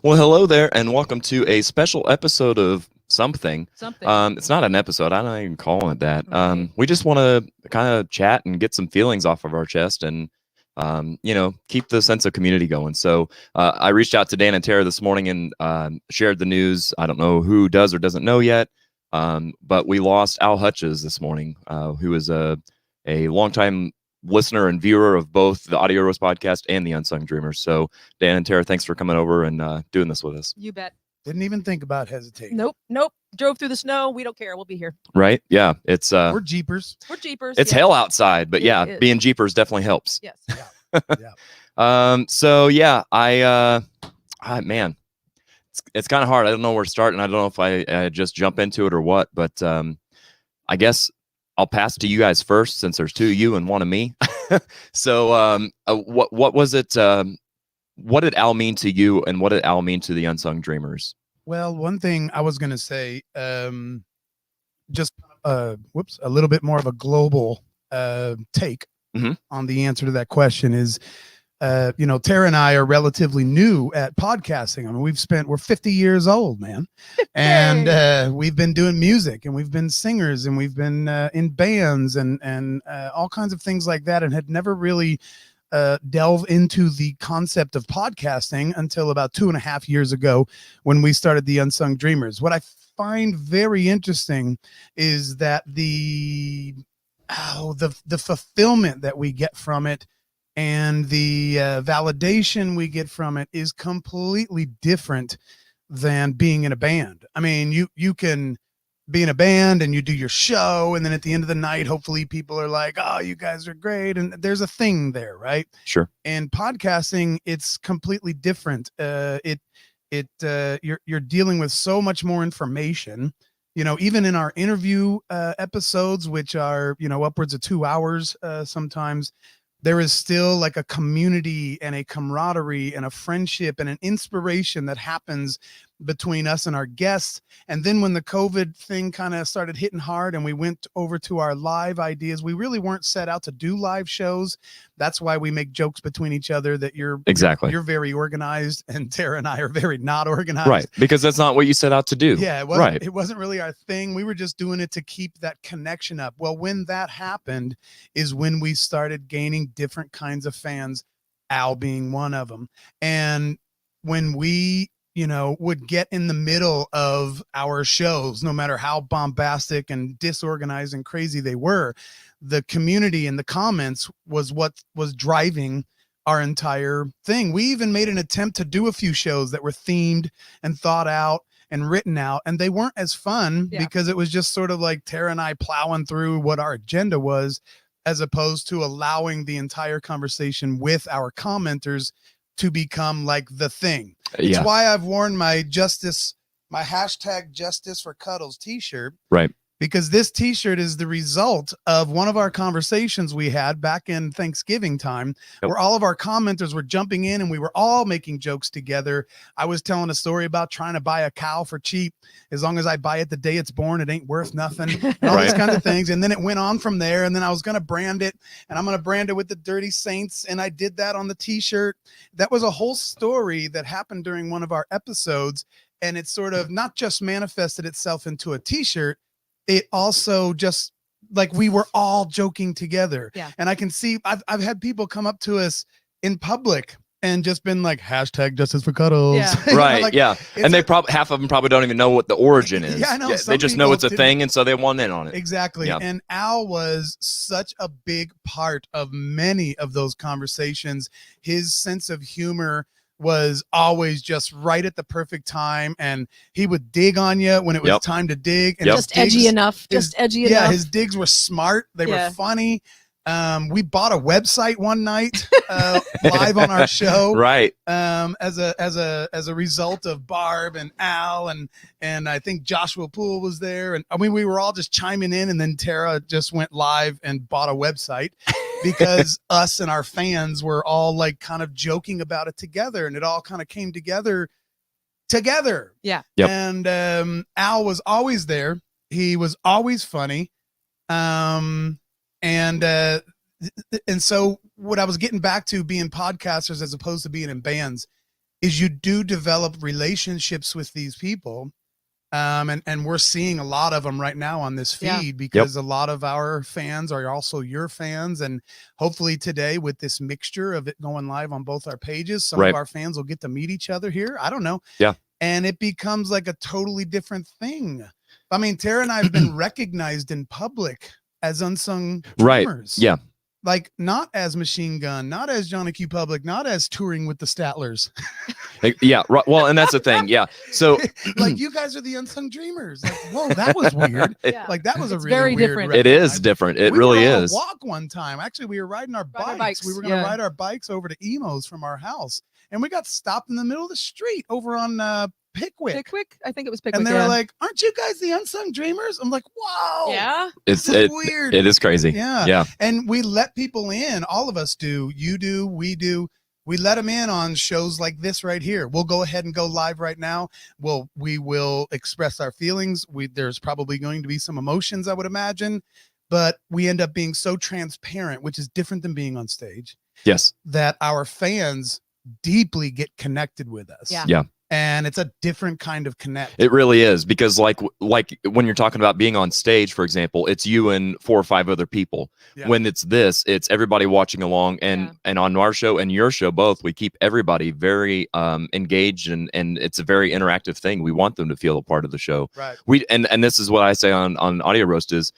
Well, hello there, and welcome to a special episode of something. It's not an episode. I'm not even calling it that. Right. We just want to kind of chat and get some feelings off of our chest, and keep the sense of community going. So I reached out to Dan and Tara this morning and shared the news. I don't know who does or doesn't know yet, but we lost Al Hutches this morning, who is a longtime listener and viewer of both the Audio Roast podcast and the Unsung Dreamers. So Dan and Tara, thanks for coming over and doing this with us. You bet. Didn't even think about hesitating. Nope. Drove through the snow. We don't care. We'll be here. Right? Yeah. It's We're jeepers. We're jeepers. it's hell outside, but It being jeepers definitely helps. Yes. So yeah, man, it's kind of hard. I don't know where to start, and I don't know if I just jump into it or what, but I guess I'll pass to you guys first, since there's two of you and one of me. So what was it? What did Al mean to you, and what did Al mean to the Unsung Dreamers? Well, one thing I was going to say, just a little bit more of a global take on the answer to that question is, Tara and I are relatively new at podcasting. I mean, we're 50 years old, man. And we've been doing music, and we've been singers, and we've been in bands and all kinds of things like that, and had never really delve into the concept of podcasting until about 2.5 years ago, when we started the Unsung Dreamers. What I find very interesting is that the fulfillment that we get from it, and the validation we get from it, is completely different than being in a band. I mean, you can be in a band and you do your show, and then at the end of the night, hopefully people are like, oh, you guys are great, and there's a thing there, right? Sure. And podcasting, it's completely different. You're dealing with so much more information. Even in our interview episodes, which are upwards of 2 hours sometimes, there is still like a community and a camaraderie and a friendship and an inspiration that happens between us and our guests. And then when the COVID thing kind of started hitting hard and we went over to our live ideas, we really weren't set out to do live shows. That's why we make jokes between each other that you're very organized and Tara and I are very not organized. Right. Because that's not what you set out to do. Yeah, it wasn't really our thing. We were just doing it to keep that connection up. Well, when that happened is when we started gaining different kinds of fans, Al being one of them. And when we would get in the middle of our shows, no matter how bombastic and disorganized and crazy they were, the community and the comments was what was driving our entire thing. We even made an attempt to do a few shows that were themed and thought out and written out, and they weren't as fun because it was just sort of like Tara and I plowing through what our agenda was, as opposed to allowing the entire conversation with our commenters to become like the thing. It's why I've worn my hashtag Justice for Cuddles t-shirt. Right. Because this t-shirt is the result of one of our conversations we had back in Thanksgiving time, where all of our commenters were jumping in and we were all making jokes together. I was telling a story about trying to buy a cow for cheap. As long as I buy it the day it's born, it ain't worth nothing. And all these kinds of things. And then it went on from there. And then I was going to brand it, and I'm going to brand it with the Dirty Saints. And I did that on the t-shirt. That was a whole story that happened during one of our episodes. And it sort of not just manifested itself into a t-shirt, it also just like we were all joking together. Yeah. And I can see I've had people come up to us in public and just been like, hashtag Justice for Cuddles. Yeah. Right. And they probably, half of them probably don't even know what the origin is. Yeah, I know. They just know it's a thing, and so they want in on it. Exactly. Yeah. And Al was such a big part of many of those conversations. His sense of humor was always just right at the perfect time, and he would dig on you when it was time to dig, and just edgy enough. Yeah, his digs were smart. They were funny. We bought a website one night live on our show, right? As a result of Barb and Al and I think Joshua Poole was there, and I mean we were all just chiming in, and then Tara just went live and bought a website because us and our fans were all like kind of joking about it together, and it all kind of came together. Yeah. Yep. And Al was always there. He was always funny. And so what I was getting back to, being podcasters as opposed to being in bands, is you do develop relationships with these people. And we're seeing a lot of them right now on this feed because a lot of our fans are also your fans. And hopefully today, with this mixture of it going live on both our pages, some of our fans will get to meet each other here. I don't know. Yeah. And it becomes like a totally different thing. I mean, Tara and I have been recognized in public as unsung drummers. Yeah. Like, not as Machine Gun, not as Johnny Q. Public, not as touring with the Statlers. Yeah. Right. Well, and that's the thing. Yeah. So like, you guys are the unsung dreamers. Like, whoa, that was weird. Like, that was a really very weird different. It is different. It really were on is. A walk one time. Actually, we were riding our bikes. We were going to ride our bikes over to Emo's from our house, and we got stopped in the middle of the street over on Pickwick. I think it was Pickwick. And they were like, "Aren't you guys the unsung dreamers?" I'm like, "Whoa, yeah, it's weird. It is crazy. Yeah. And we let people in. All of us do. You do. We do. We let them in on shows like this right here. We'll go ahead and go live right now. We will express our feelings. There's probably going to be some emotions, I would imagine, but we end up being so transparent, which is different than being on stage. Yes. That our fans deeply get connected with us. Yeah. And it's a different kind of connect. It really is, because like when you're talking about being on stage, for example, it's you and 4 or 5 other people. Yeah. When it's it's everybody watching along, and on our show and your show both, we keep everybody very engaged, and it's a very interactive thing. We want them to feel a part of the show. Right. And this is what I say on Audio Roast is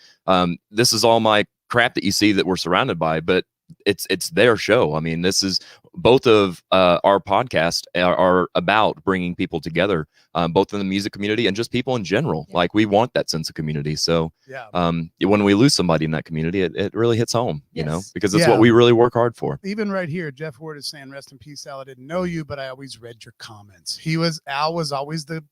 this is all my crap that you see that we're surrounded by, but it's their show. I mean, this is both of our podcasts are about bringing people together, both in the music community and just people in general. Yeah. Like, we want that sense of community. So when we lose somebody in that community, it really hits home, you know, because it's what we really work hard for. Even right here, Jeff Ward is saying, "Rest in peace, Al. I didn't know you, but I always read your comments." Al was always the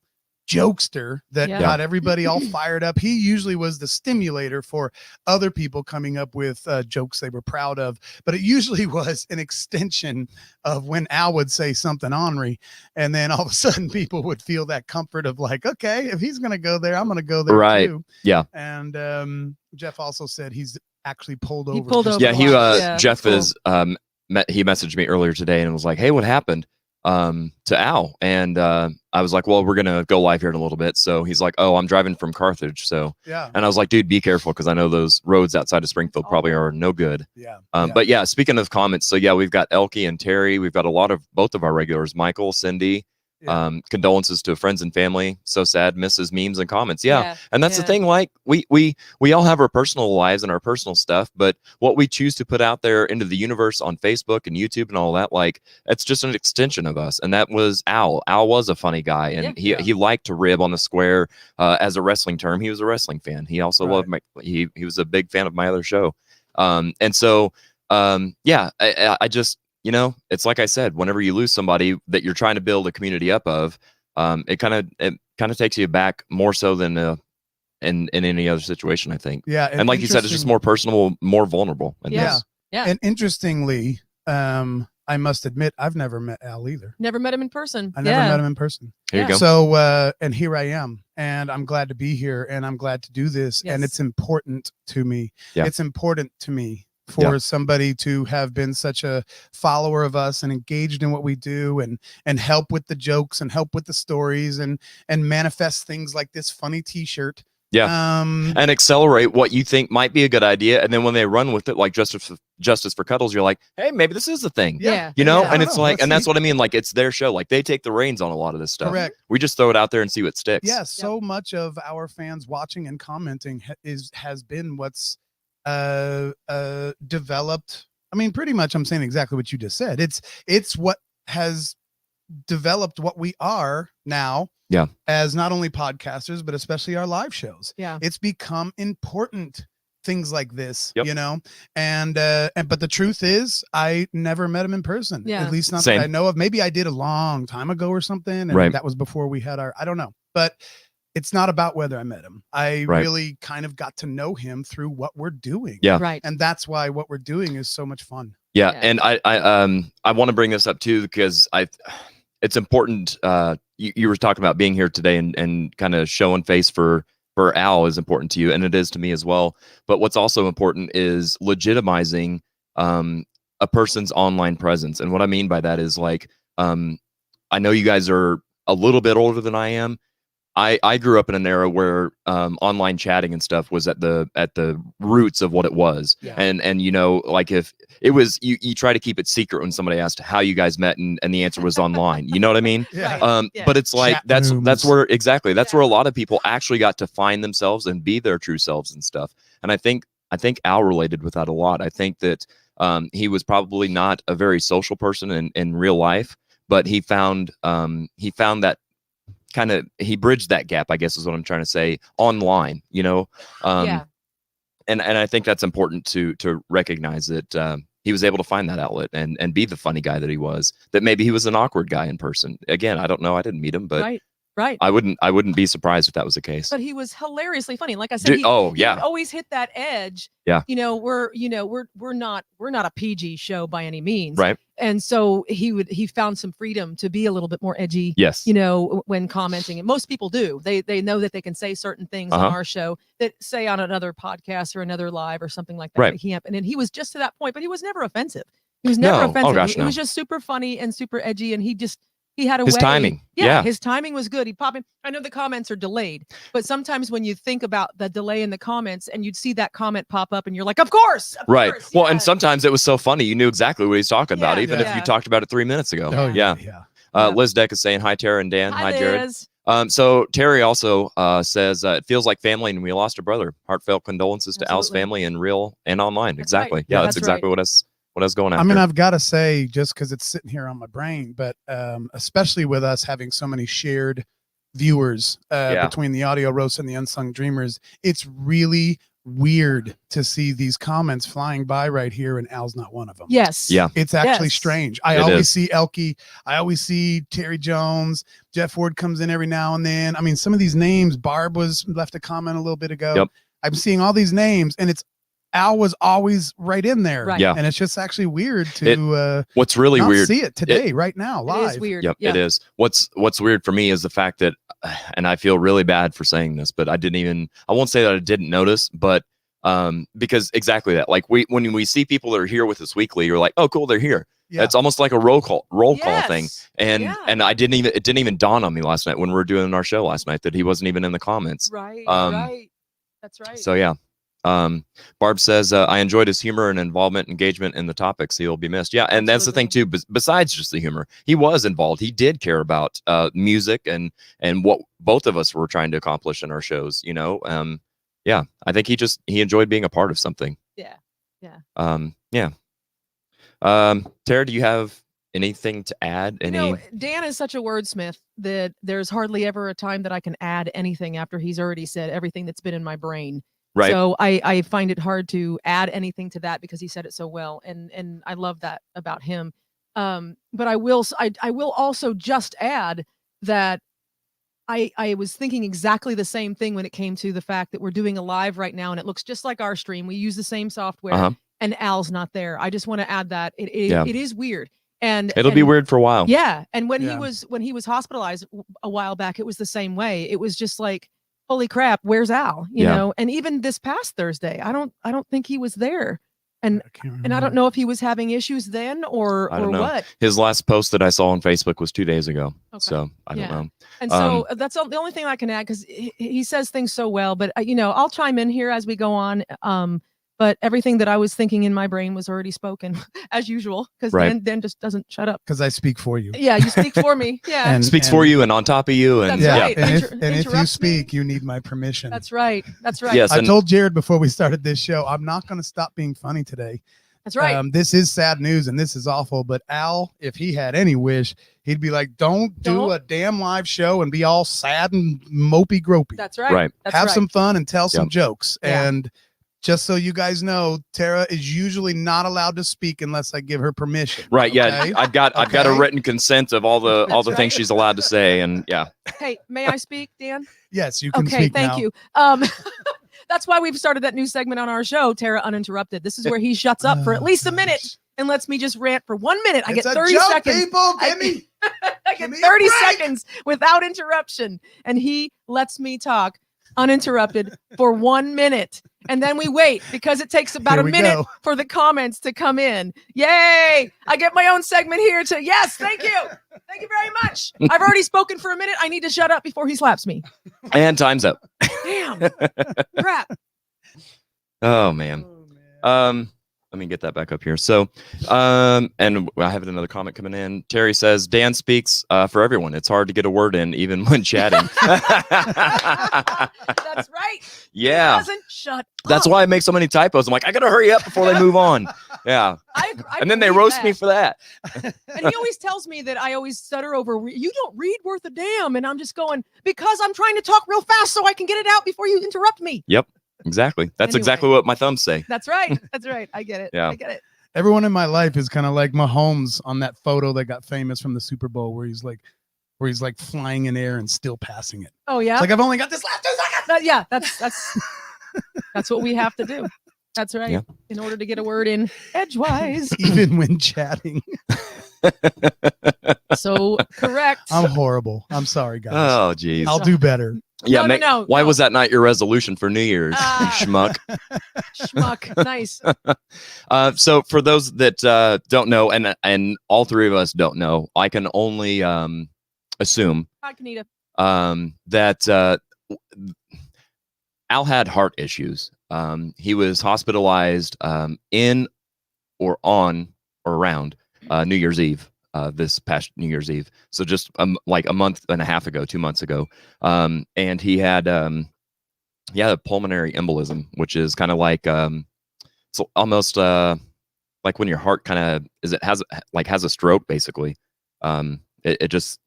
jokester that got everybody all fired up. He usually was the stimulator for other people coming up with jokes they were proud of, but it usually was an extension of when Al would say something ornery, and then all of a sudden people would feel that comfort of like, okay, if he's gonna go there, I'm gonna go there too. Yeah. And Jeff also said he's actually pulled over. Jeff is he messaged me earlier today and was like, "Hey, what happened to Al?" And I was like, "Well, we're gonna go live here in a little bit." So he's like, "Oh, I'm driving from Carthage." So and I was like, "Dude, be careful, because I know those roads outside of Springfield probably are no good." But yeah, speaking of comments, so yeah, we've got Elkie and Terry. We've got a lot of both of our regulars, Michael, Cindy. Condolences to friends and family. So sad. Misses memes and comments. And that's the thing. Like, we all have our personal lives and our personal stuff, but what we choose to put out there into the universe on Facebook and YouTube and all that, like, it's just an extension of us. And that was Al. Al was a funny guy, and he liked to rib on the square. As a wrestling term, he was a wrestling fan. He also loved he was a big fan of my other show. And so I just, you know, it's like I said, whenever you lose somebody that you're trying to build a community up of, it kind of takes you back more so than in any other situation, I think. Yeah. And like you said, it's just more personal, more vulnerable. And And interestingly, I must admit, I've never met Al either. Never met him in person. I never met him in person. Here you go. So, and here I am, and I'm glad to be here, and I'm glad to do this. And it's important to me. It's important to me for somebody to have been such a follower of us and engaged in what we do, and help with the jokes and help with the stories and manifest things like this funny t-shirt. And accelerate what you think might be a good idea. And then when they run with it, like Justice for Cuddles, you're like, hey, maybe this is the thing. You know, and it's like, and that's what I mean. Like, it's their show. Like, they take the reins on a lot of this stuff. Correct. We just throw it out there and see what sticks. So much of our fans watching and commenting has been what's developed. I mean, pretty much I'm saying exactly what you just said. It's what has developed what we are now as not only podcasters, but especially our live shows. It's become important, things like this, you know, and but the truth is, I never met him in person, at least not that I know of. Maybe I did a long time ago or something, and that was before we had I don't know, but it's not about whether I met him. I really kind of got to know him through what we're doing. And that's why what we're doing is so much fun. And I want to bring this up too, because it's important. You were talking about being here today and kind of showing face for Al is important to you, and it is to me as well. But what's also important is legitimizing a person's online presence. And what I mean by that is, like, I know you guys are a little bit older than I am. I grew up in an era where online chatting and stuff was at the roots of what it was. Yeah. And you know, like if it was you try to keep it secret when somebody asked how you guys met and the answer was online. You know what I mean? Yeah. Right. Yeah. But it's like Chat that's rooms. where exactly that's where a Yeah. lot of people actually got to find themselves and be their true selves and stuff. And I think Al related with that a lot. I think that he was probably not a very social person in real life, but he found that kind of he bridged that gap, I guess is what I'm trying to say, online, you know. Yeah. And I think that's important to recognize that he was able to find that outlet and be the funny guy that he was, that maybe he was an awkward guy in person. Again, I don't know, I didn't meet him, but Right. I wouldn't be surprised if that was the case. But he was hilariously funny. Like I said, Dude, he yeah, always hit that edge. Yeah. You know, we're not a PG show by any means. Right. And so he found some freedom to be a little bit more edgy. Yes. You know, when commenting, and most people do. They know that they can say certain things on our show that say on another podcast or another live or something like that. Right. But he was just to that point, but he was never offensive. He was never No. Oh, offensive. gosh, It no. was just super funny and super edgy, and he had a His way. timing. Yeah, Yeah. his timing was good. He pop in. I know the comments are delayed, but sometimes when you think about the delay in the comments and you'd see that comment pop up and you're like, of course. Right. Course, Well, yeah. and sometimes it was so funny, you knew exactly what he's talking about, Yeah, even if you yeah. talked about it 3 minutes ago. Oh Yeah. yeah. Liz Deck is saying hi, Tara and Dan. Hi, Jared. Liz. So Terry also says it feels like family and we lost a brother. Heartfelt condolences to Al's Absolutely. family in real and online. That's Exactly. right. Yeah, Yeah, that's that's exactly what I was going after. I mean, I've got to say, just because it's sitting here on my brain, but especially with us having so many shared viewers between the Audio Roast and the Unsung Dreamers, it's really weird to see these comments flying by right here, and Al's not one of them. Yes. Yeah. It's actually Yes. strange. I It always is. see Elke. I always see Terry Jones. Jeff Ward comes in every now and then. I mean, some of these names, Barb was left a comment a little bit ago. Yep. I'm seeing all these names, and Al was always right in there. Right. Yeah. And it's just actually weird to What's really not weird. see it today, right now, It live. is weird. Yep, Yeah. it is. What's weird for me is the fact that, and I feel really bad for saying this, but I won't say that I didn't notice, but because exactly that, like when we see people that are here with us weekly, you're like, oh, cool, they're here. Yeah. It's almost like a roll call thing. Yes. And Yeah. and it didn't even dawn on me last night when we were doing our show last night that he wasn't even in the comments. Right. Um, Right. That's right. So yeah. Barb says, I enjoyed his humor and involvement, engagement in the topics. He'll be missed. Yeah. And that's the thing too, besides just the humor, he was involved. He did care about music and what both of us were trying to accomplish in our shows, you know? Yeah, I think he enjoyed being a part of something. Yeah. Yeah. Yeah. Tara, do you have anything to add? Dan is such a wordsmith that there's hardly ever a time that I can add anything after he's already said everything that's been in my brain. Right. So I find it hard to add anything to that because he said it so well, and I love that about him. But I will also just add that I was thinking exactly the same thing when it came to the fact that we're doing a live right now and it looks just like our stream. We use the same software and Al's not there. I just want to add that it is weird. And it'll be weird for a while. Yeah. And when he was hospitalized a while back, it was the same way. It was just like, holy crap, where's Al? You know, and even this past Thursday, I don't think he was there. And I don't know if he was having issues then or what. His last post that I saw on Facebook was 2 days ago. Okay. So I don't know. And so that's the only thing I can add because he says things so well. But, I'll chime in here as we go on. But everything that I was thinking in my brain was already spoken as usual because Dan just doesn't shut up. Because I speak for you. Yeah, you speak for me. Yeah. And speaks for you and on top of you. And That's right. And if you speak, you need my permission. That's right. That's right. Yes. I told Jared before we started this show, I'm not going to stop being funny today. That's right. This is sad news and this is awful. But Al, if he had any wish, he'd be like, don't do a damn live show and be all sad and mopey gropey. That's right. Right. That's Have right. some fun and tell some jokes. Yeah. And just so you guys know, Tara is usually not allowed to speak unless I give her permission. Right. Yeah. Okay? I've got a written consent of all the That's things she's allowed to say. And yeah. Hey, may I speak, Dan? Yes, you can Okay, speak thank now. you. That's why we've started that new segment on our show, Tara Uninterrupted. This is where he shuts up for at least a minute and lets me just rant for 1 minute. I It's get a 30 joke, seconds. people. Give me. I get give me a 30 break. seconds without interruption. And he lets me talk uninterrupted for 1 minute. And then we wait because it takes about Here a we minute go. for the comments to come in. Yay! I get my own segment here too. Yes, thank you. Thank you very much. I've already spoken for a minute. I need to shut up before he slaps me. And time's up. Damn. Crap. Oh man. Let me get that back up here. So, and I have another comment coming in. Terry says, Dan speaks for everyone. It's hard to get a word in even when chatting. That's right. Yeah. He doesn't shut That's up. why I make so many typos. I'm like, I got to hurry up before they move on. Yeah. I And then they believe roast that. me for that. And he always tells me that I always stutter over, you don't read worth a damn. And I'm just going, because I'm trying to talk real fast so I can get it out before you interrupt me. Yep. Exactly. That's Anyway. exactly what my thumbs say. That's right. That's right. I get it. Yeah. I get it. Everyone in my life is kind of like Mahomes on that photo that got famous from the Super Bowl where he's like flying in air and still passing it. Oh yeah. It's like, I've only got this last 2 seconds. Yeah. That's what we have to do. That's right. Yeah. In order to get a word in edgewise. Even when chatting. So correct. I'm horrible. I'm sorry, guys. Oh, geez. I'll do better. Yeah. No. Why was that not your resolution for New Year's, you schmuck? Schmuck. Nice. So for those that don't know, and all three of us don't know, I can only assume Hi, Kanita. that Al had heart issues. He was hospitalized in or on or around New Year's Eve, this past New Year's Eve. So just like a month and a half ago, 2 months ago. And he had a pulmonary embolism, which is kind of like it's almost like when your heart kind of has a stroke, basically. It just,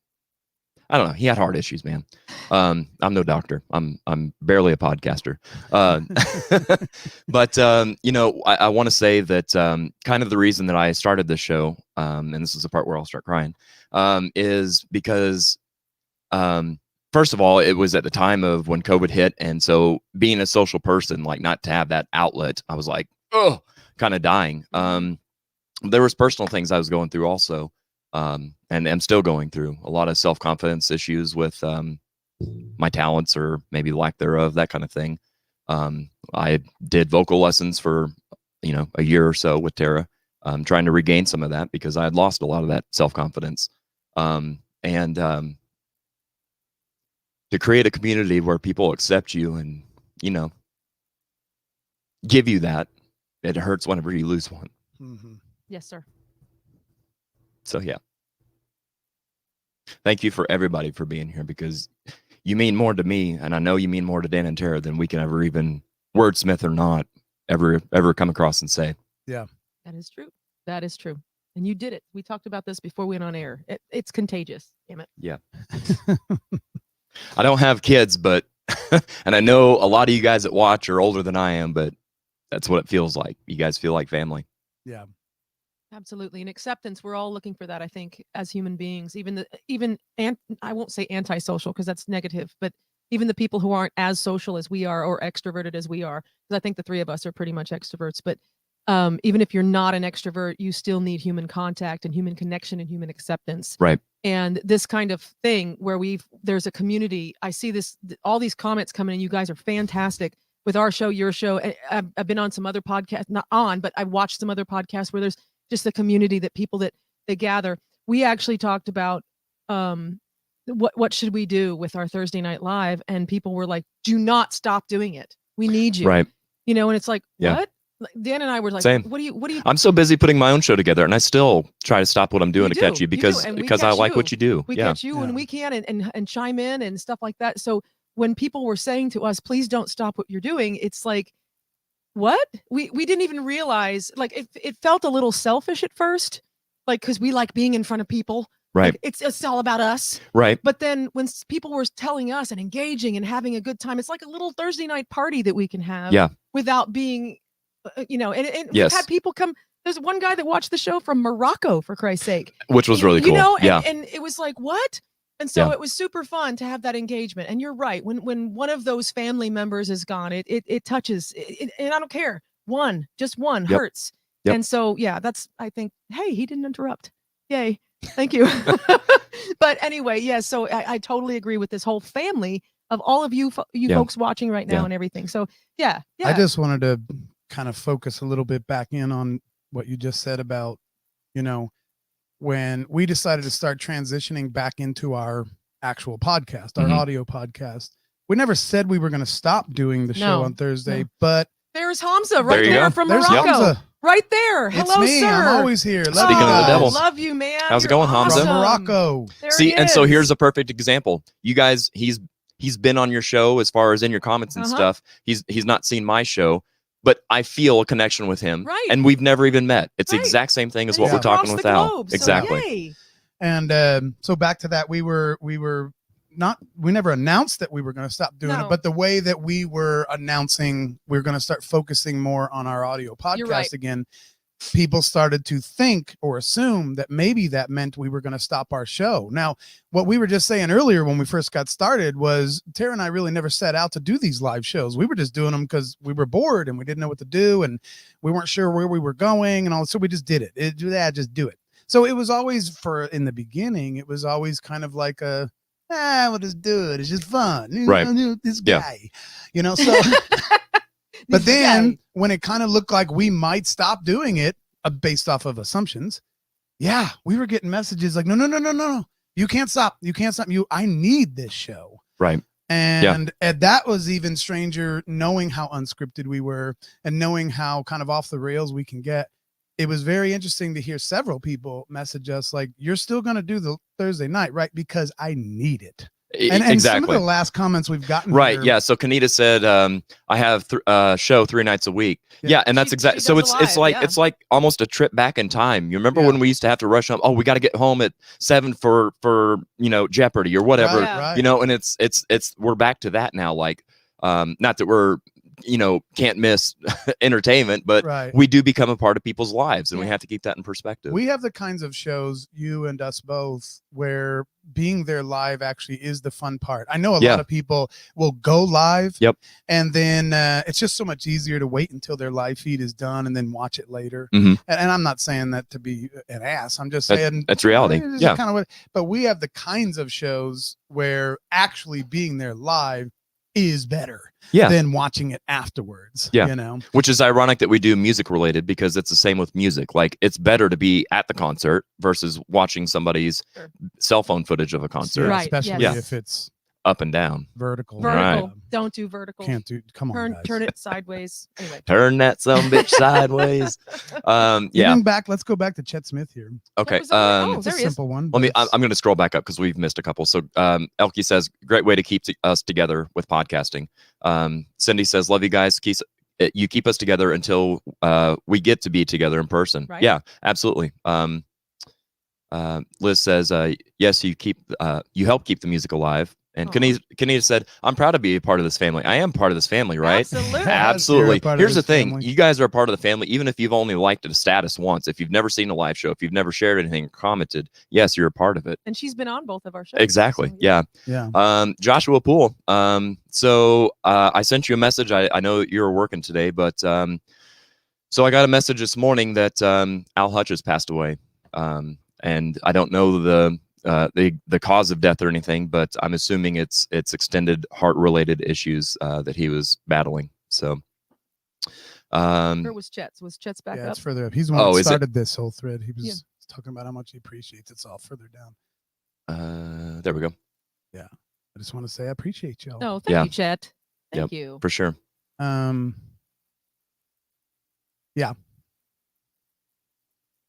I don't know. He had heart issues, man. I'm no doctor. I'm barely a podcaster. But I want to say that kind of the reason that I started this show, and this is the part where I'll start crying, is because first of all, it was at the time of when COVID hit, and so being a social person, like not to have that outlet, I was like, oh, kind of dying. There was personal things I was going through also. And I'm still going through a lot of self-confidence issues with my talents or maybe lack thereof, that kind of thing. I did vocal lessons for a year or so with Tara, trying to regain some of that because I had lost a lot of that self-confidence. And to create a community where people accept you and give you that, it hurts whenever you lose one. Mm-hmm. Yes, sir. So yeah, thank you for everybody for being here because you mean more to me, and I know you mean more to Dan and Tara than we can ever even wordsmith or not ever come across and say. Yeah, that is true. That is true. And you did it. We talked about this before we went on air. It's contagious. Damn it. Yeah. I don't have kids, but and I know a lot of you guys that watch are older than I am, but that's what it feels like. You guys feel like family. Yeah. Absolutely. And acceptance, we're all looking for that, I think, as human beings, I won't say antisocial because that's negative, but even the people who aren't as social as we are or extroverted as we are, because I think the three of us are pretty much extroverts, but even if you're not an extrovert, you still need human contact and human connection and human acceptance. Right. And this kind of thing where there's a community, I see all these comments coming in. You guys are fantastic with our show, your show. I've been on some other podcasts, not on, but I watched some other podcasts where there's just the community that people that they gather. We actually talked about what should we do with our Thursday Night Live, and people were like, "Do not stop doing it. We need you." Right. And it's like, yeah. What? Dan and I were like, Same. What do you? I'm so busy putting my own show together, and I still try to stop what I'm doing to catch you because I like what you do. We catch you when we can and chime in and stuff like that. So when people were saying to us, "Please don't stop what you're doing," it's like, what? We didn't even realize, like, it felt a little selfish at first, like, because we like being in front of people. Right. Like, it's all about us. Right. But then when people were telling us and engaging and having a good time, it's like a little Thursday night party that we can have. Yeah. Without being, and yes. We've had people come. There's one guy that watched the show from Morocco, for Christ's sake. Which was really cool. And it was like, what? And so it was super fun to have that engagement. And you're right. When one of those family members is gone, it touches. And I don't care. Just one hurts. Yep. And so, I think, hey, he didn't interrupt. Yay. Thank you. But anyway, so I totally agree with this whole family of all of you folks watching right now and everything. So, yeah. I just wanted to kind of focus a little bit back in on what you just said about, when we decided to start transitioning back into our actual podcast, our audio podcast. We never said we were going to stop doing the show on Thursday, but there's Hamza right there from There's Morocco. Hamza. Right there. It's Hello, me. sir. I'm always here. Love Speaking you of the guys. devil. Love you, man. How's it You're going, Hamza? From Morocco. There See, he and so is. here's a perfect example. You guys, he's been on your show as far as in your comments and stuff. He's not seen my show, but I feel a connection with him. Right. And we've never even met. It's the exact same thing as what we're talking with Al. Globe, exactly. So yay. And so back to that, we never announced that we were going to stop doing it, but the way that we were announcing we're going to start focusing more on our audio podcast again, people started to think or assume that maybe that meant we were going to stop our show. Now, what we were just saying earlier when we first got started was Tara and I really never set out to do these live shows. We were just doing them because we were bored and we didn't know what to do and we weren't sure where we were going and all. So we just did it. Just do it. So it was always in the beginning, it was always kind of like we'll just do it. It's just fun. Right. This guy, so. But then when it kind of looked like we might stop doing it based off of assumptions, we were getting messages like, no. You can't stop. I need this show. Right. And that was even stranger, knowing how unscripted we were and knowing how kind of off the rails we can get. It was very interesting to hear several people message us like, you're still going to do the Thursday night, right? Because I need it. And exactly. some of the last comments we've gotten. Right. Here, yeah. So Kanita said, I have show 3 nights a week. Yeah. And that's exactly. So it's like almost a trip back in time. You remember when we used to have to rush home? Oh, we got to get home at 7 for Jeopardy or whatever, right. and it's we're back to that now. Like, not that we're, can't miss entertainment, but we do become a part of people's lives and we have to keep that in perspective. We have the kinds of shows, you and us both, where being there live actually is the fun part. I know a lot of people will go live and then it's just so much easier to wait until their live feed is done and then watch it later. And I'm not saying that to be an ass. I'm just saying that's reality. Kind of but we have the kinds of shows where actually being there live is better than watching it afterwards. Which is ironic that we do music related, because it's the same with music. Like, it's better to be at the concert versus watching somebody's cell phone footage of a concert, especially if it's up and down, vertical. Right. Don't do vertical. Can't do. Come on, guys. Turn it sideways. Anyway, turn that some bitch sideways. Let's go back to Chet Smith here. Okay. It's a simple one. I'm going to scroll back up because we've missed a couple. So Elke says, great way to keep us together with podcasting. Cindy says, love you guys. You keep us together until we get to be together in person. Right. Yeah, absolutely. Liz says, yes, you help keep the music alive. And Kanita said, I'm proud to be a part of this family. I am part of this family, right? Absolutely. Here's the thing. You guys are a part of the family, even if you've only liked a status once. If you've never seen a live show, if you've never shared anything, commented, yes, you're a part of it. And she's been on both of our shows. Exactly. So, yeah. Joshua Poole. So I sent you a message. I know you were working today, but so I got a message this morning that Al Hutches passed away. And I don't know the cause of death or anything, but I'm assuming it's extended heart-related issues that he was battling. So, where was Chet's? Was Chet's back up? It's further up. He's the one that started this whole thread. He was talking about how much he appreciates it's all further down. There we go. Yeah, I just want to say I appreciate y'all. Oh, thank you, Chet. Thank you for sure.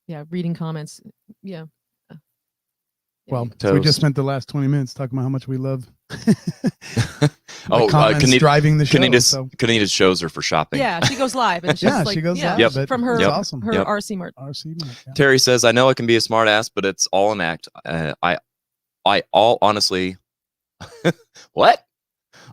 Yeah, reading comments. Yeah. Well, so we just spent the last 20 minutes talking about how much we love driving the show. Kanita's shows are for shopping. Yeah, she goes live. And she's she goes live. But from her, awesome. Her RC Mart. Terry says, I know I can be a smart ass, but it's all an act. Honestly, what?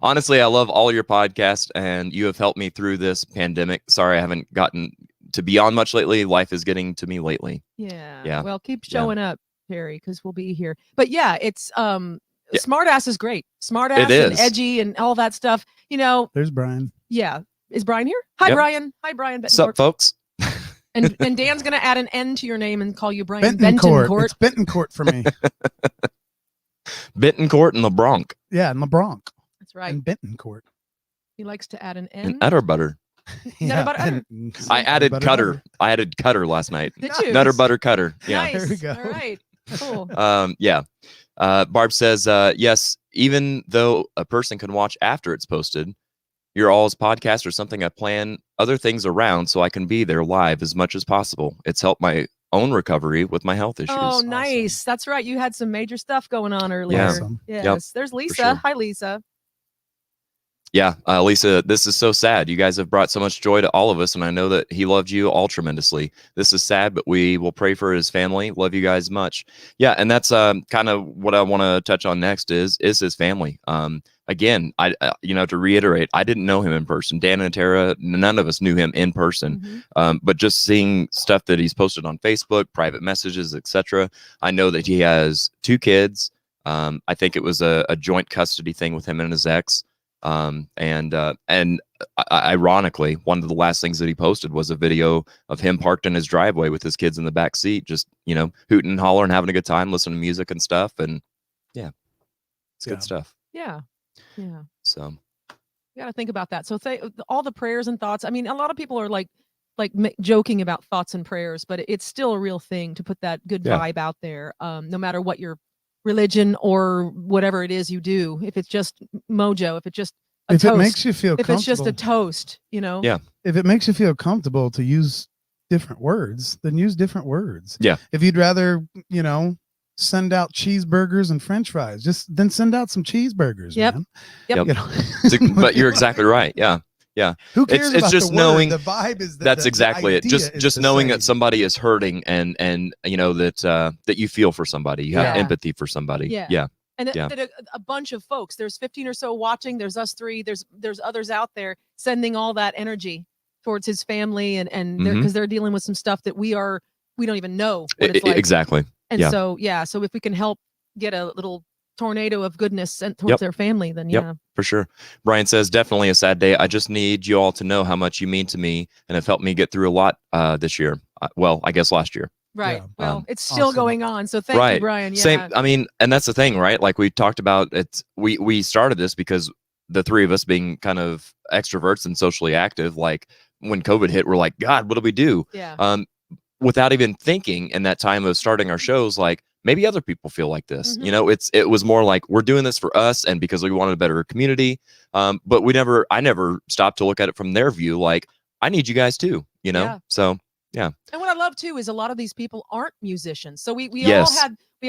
Honestly, I love all your podcasts and you have helped me through this pandemic. Sorry, I haven't gotten to be on much lately. Life is getting to me lately. Yeah. Well, keep showing up, Terry, because we'll be here. But yeah, it's smart ass is great. Smart ass and edgy and all that stuff. There's Brian. Yeah. Is Brian here? Hi, Brian. Hi, Brian. What's up, folks? and Dan's gonna add an N to your name and call you Brian Bentoncourt. It's Bentoncourt for me. Bentoncourt and LeBronc. Yeah, and LeBronc. That's right. And Bentoncourt. He likes to add an N. And Utterbutter. Nutter butter. I added Butter, cutter. butter. I added cutter last night. Did you? Nutter butter cutter. Yeah. Nice. There we go. All right. Cool. Yeah. Barb says, yes, even though a person can watch after it's posted, your all's podcast or something, I plan other things around so I can be there live as much as possible. It's helped my own recovery with my health issues. Oh, nice. That's right. You had some major stuff going on earlier. Yeah. Awesome. Yes. Yep, There's Lisa. sure. Hi, Lisa. Yeah, Lisa, this is so sad. You guys have brought so much joy to all of us, and I know that he loved you all tremendously. This is sad, but we will pray for his family. Love you guys much. Yeah, and that's kind of what I want to touch on next is his family. Again, I to reiterate, I didn't know him in person. Dan and Tara, none of us knew him in person. But just seeing stuff that he's posted on Facebook, private messages, etc. I know that he has 2 kids. I think it was a joint custody thing with him and his ex. Ironically, one of the last things that he posted was a video of him parked in his driveway with his kids in the back seat, just hooting and hollering, having a good time, listening to music and stuff. And yeah, it's good stuff. Yeah. So you got to think about that. So all the prayers and thoughts. I mean, a lot of people are like joking about thoughts and prayers, but it's still a real thing to put that good vibe out there. No matter what your religion or whatever it is you do, if it's just mojo, if it's just if toast, it makes you feel if it's just a toast, Yeah. If it makes you feel comfortable to use different words, then use different words. Yeah. If you'd rather, send out cheeseburgers and French fries, then send out some cheeseburgers. Yep. Man. Yep. But you're exactly right. Yeah. Who cares? It's about just the knowing word? The vibe is that's exactly it. Just knowing that somebody is hurting and that you feel for somebody, you have empathy for somebody. Yeah. And that a bunch of folks, there's 15 or so watching, there's us 3, there's others out there sending all that energy towards his family and because they're dealing with some stuff that we don't even know what it's like. Exactly. And so if we can help get a little tornado of goodness sent towards their family, then for sure. Brian says, definitely a sad day. I just need you all to know how much you mean to me and have helped me get through a lot this year. Well, I guess last year. Right. Yeah. Well, it's still going on. So thank you, Brian. Yeah. Same. I mean, and that's the thing, right? Like we talked about, we started this because the 3 of us being kind of extroverts and socially active, like when COVID hit, we're like, God, what do we do? Yeah. Without even thinking in that time of starting our shows, like maybe other people feel like this. It was more like we're doing this for us and because we wanted a better community. But I never stopped to look at it from their view. Like I need you guys too, So yeah. And what I love too is a lot of these people aren't musicians. So we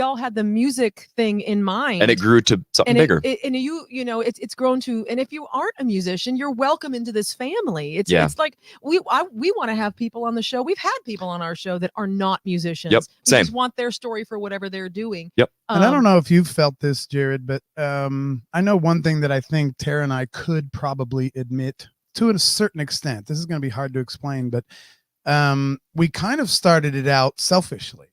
all had the music thing in mind, and it grew to something bigger. It's grown to. And if you aren't a musician, you're welcome into this family. It's like we want to have people on the show. We've had people on our show that are not musicians. Yep. We just want their story for whatever they're doing. Yep. And I don't know if you've felt this, Jared, but I know one thing that I think Tara and I could probably admit to a certain extent. This is going to be hard to explain, but we kind of started it out selfishly.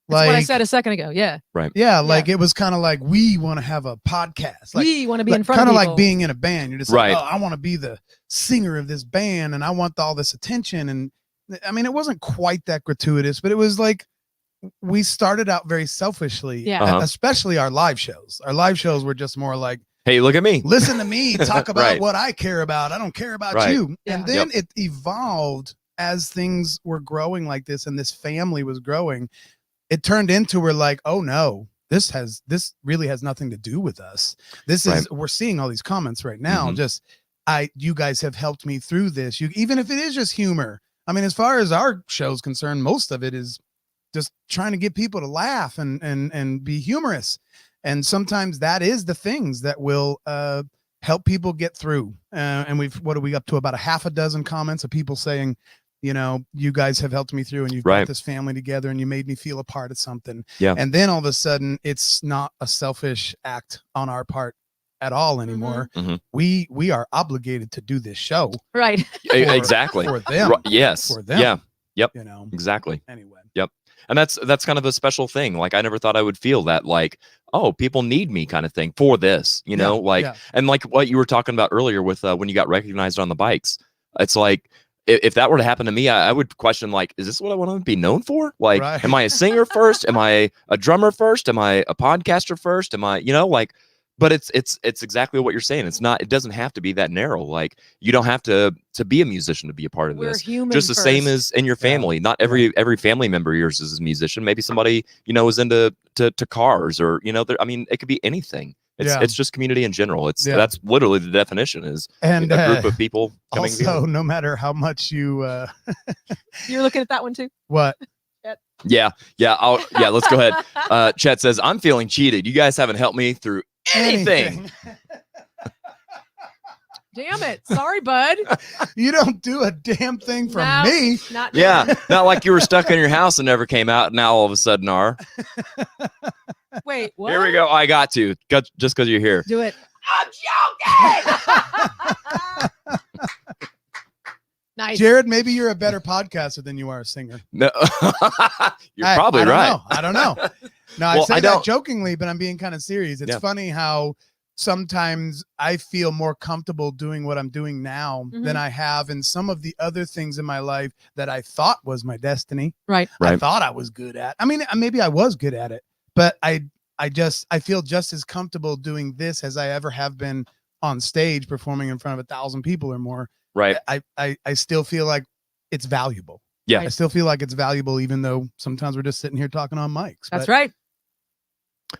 That's what I said a second ago. Yeah. Right. Yeah. Like it was kind of like, we want to have a podcast. Like, we want to be in front of people. Kind of people. like being in a band. You're just right. like, oh, I want to be the singer of this band and I want all this attention. And I mean, it wasn't quite that gratuitous, but it was like, we started out very selfishly, especially our live shows. Our live shows were just more like, hey, look at me. Listen to me talk about what I care about. I don't care about you. Yeah. And then it evolved as things were growing like this and this family was growing. It turned into, we're like, oh no, this really has nothing to do with us. This is, we're seeing all these comments right now. You guys have helped me through this. Even if it is just humor. I mean, as far as our show's concerned, most of it is just trying to get people to laugh and be humorous. And sometimes that is the things that will help people get through. And what are we up to? About a half a dozen comments of people saying, you guys have helped me through and you've brought this family together and you made me feel a part of something. Yeah. And then all of a sudden it's not a selfish act on our part at all anymore. We are obligated to do this show. Right. Exactly. For them. Yes. For them. Yeah. Yep. Exactly. Anyway. Yep. And that's kind of a special thing. Like I never thought I would feel that, like, oh, people need me kind of thing for this, and like what you were talking about earlier with when you got recognized on the bikes. It's like, if that were to happen to me, I would question, like, is this what I want to be known for? Like, am I a singer first? Am I a drummer first? Am I a podcaster first? Am I, but it's exactly what you're saying. It doesn't have to be that narrow. Like, you don't have to be a musician to be a part of We're this. human Just the same first. as in your family. Not every family member of yours is a musician. Maybe somebody, is into to cars, or I mean, it could be anything. It's just community in general. That's literally the definition, is And a group of people coming also, together. no matter how much you You're looking at that one too. what Yeah. Let's go ahead. Chet says, I'm feeling cheated. You guys haven't helped me through anything. Damn it. Sorry, bud. You don't do a damn thing for No, me. Not Yeah, not like you were stuck in your house and never came out. Now all of a sudden are. Wait, what? Here we go. I got to, just because you're here. Do it. I'm joking. Nice. Jared, maybe you're a better podcaster than you are a singer. No, you're probably I don't right. know. I don't know. No, I Well, say I that don't- jokingly, but I'm being kind of serious. It's funny how sometimes I feel more comfortable doing what I'm doing now than I have in some of the other things in my life that I thought was my destiny. Right. I thought I was good at. I mean, maybe I was good at it, but I feel just as comfortable doing this as I ever have been on stage performing in front of 1,000 people or more. Right. I still feel like it's valuable. Yeah. I still feel like it's valuable, even though sometimes we're just sitting here talking on mics. That's But right.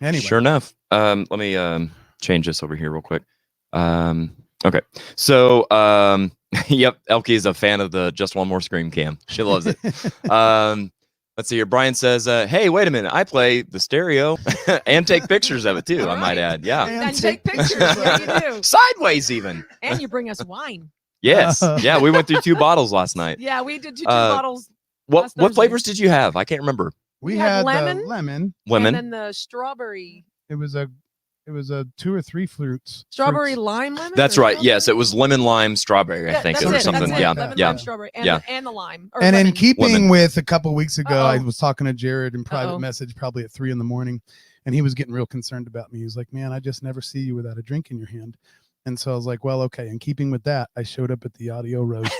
Anyway, Sure enough. Let me change this over here real quick. Okay. So yep, Elkie is a fan of the Just One More Scream cam. She loves it. Let's see here. Brian says, hey, wait a minute. I play the stereo and take pictures of it too, I might add. Yeah. And take pictures. Yeah, you do. Sideways even. And you bring us wine. Yes. Yeah, we went through 2 bottles last night. Yeah, we did two bottles. What last Thursday. flavors did you have? I can't remember. we We had had lemon. the lemon. Lemon. And then the strawberry. It was a 2 or 3 fruits. Strawberry fruits. lime lemon? That's or right. strawberry? Yes, it was lemon, lime, strawberry, I think, that's or it, something. that's it. Yeah. Lemon, Yeah. lime, strawberry, and, Yeah. and the lime. Or And in lemon. keeping Lemon. with a couple weeks ago, I Uh-oh. was talking to Jared in private Uh-oh. message, probably at 3 a.m, and he was getting real concerned about me. He was like, "Man, I just never see you without a drink in your hand." And so I was like, "Well, okay." In keeping with that, I showed up at the audio roast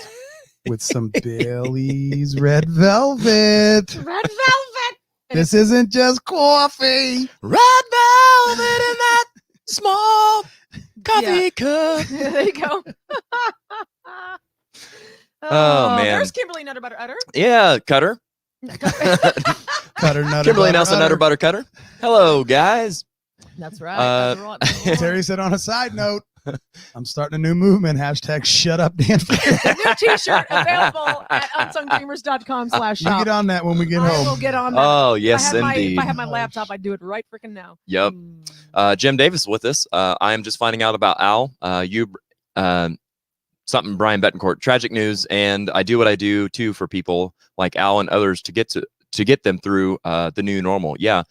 with some Bailey's Red Velvet. Red velvet. And This isn't just coffee. Red velvet in that small coffee cup. there you go. Oh, man. There's Kimberly Nutter Butter Utter. Yeah, Cutter. Cutter, nutter, Kimberly butter, Nelson, utter. Nutter Butter Cutter. Hello, guys. That's right. Uh, That's right. Terry said on a side note, I'm starting a new movement. # shut up, Dan. New t-shirt available at unsungdreamers.com/shop. You get on that when we get I will home. get on that. Oh, yes, If I have my indeed. laptop, I'd do it right freaking now. Yep. Jim Davis with us. I am just finding out about Al. Something Brian Betancourt. Tragic news, and I do what I do too for people like Al and others to get them through the new normal. Yeah,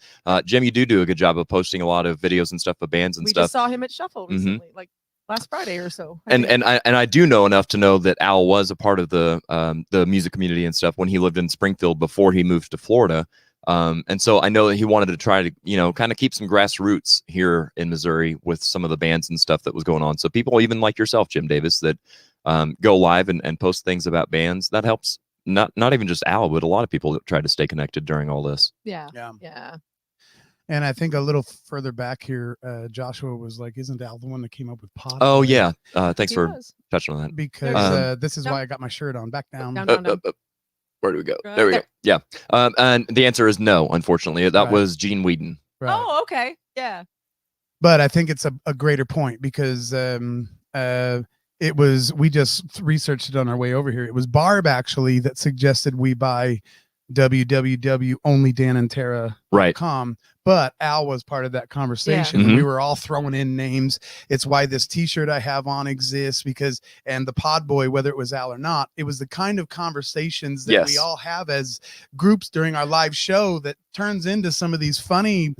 Jim, you do a good job of posting a lot of videos and stuff of bands and We stuff. just saw him at Shuffle recently, like last Friday or so. And I do know enough to know that Al was a part of the music community and stuff when he lived in Springfield before he moved to Florida. And so I know that he wanted to try to, kind of keep some grassroots here in Missouri with some of the bands and stuff that was going on. So people even like yourself, Jim Davis, that go live and post things about bands, that helps. Not even just Al, but a lot of people that try to stay connected during all this. Yeah. Yeah. And I think a little further back here, Joshua was like, "Isn't Al the one that came up with pot?" Oh yeah. Thanks He for was. touching on that. Because this is Down. why I got my shirt on. Back down. Down. Where do we go? Right There we go. there. Yeah. And the answer is no, unfortunately. That Right. was Gene Whedon. Right. Oh, okay. Yeah. But I think it's a greater point because it was, we just researched it on our way over here. It was Barb actually that suggested we buy www.onlydanandtara.com. Right. But Al was part of that conversation. Yeah. We were all throwing in names. It's why this t-shirt I have on exists and the Pod Boy, whether it was Al or not, it was the kind of conversations that we Yes. all have as groups during our live show that turns into some of these funny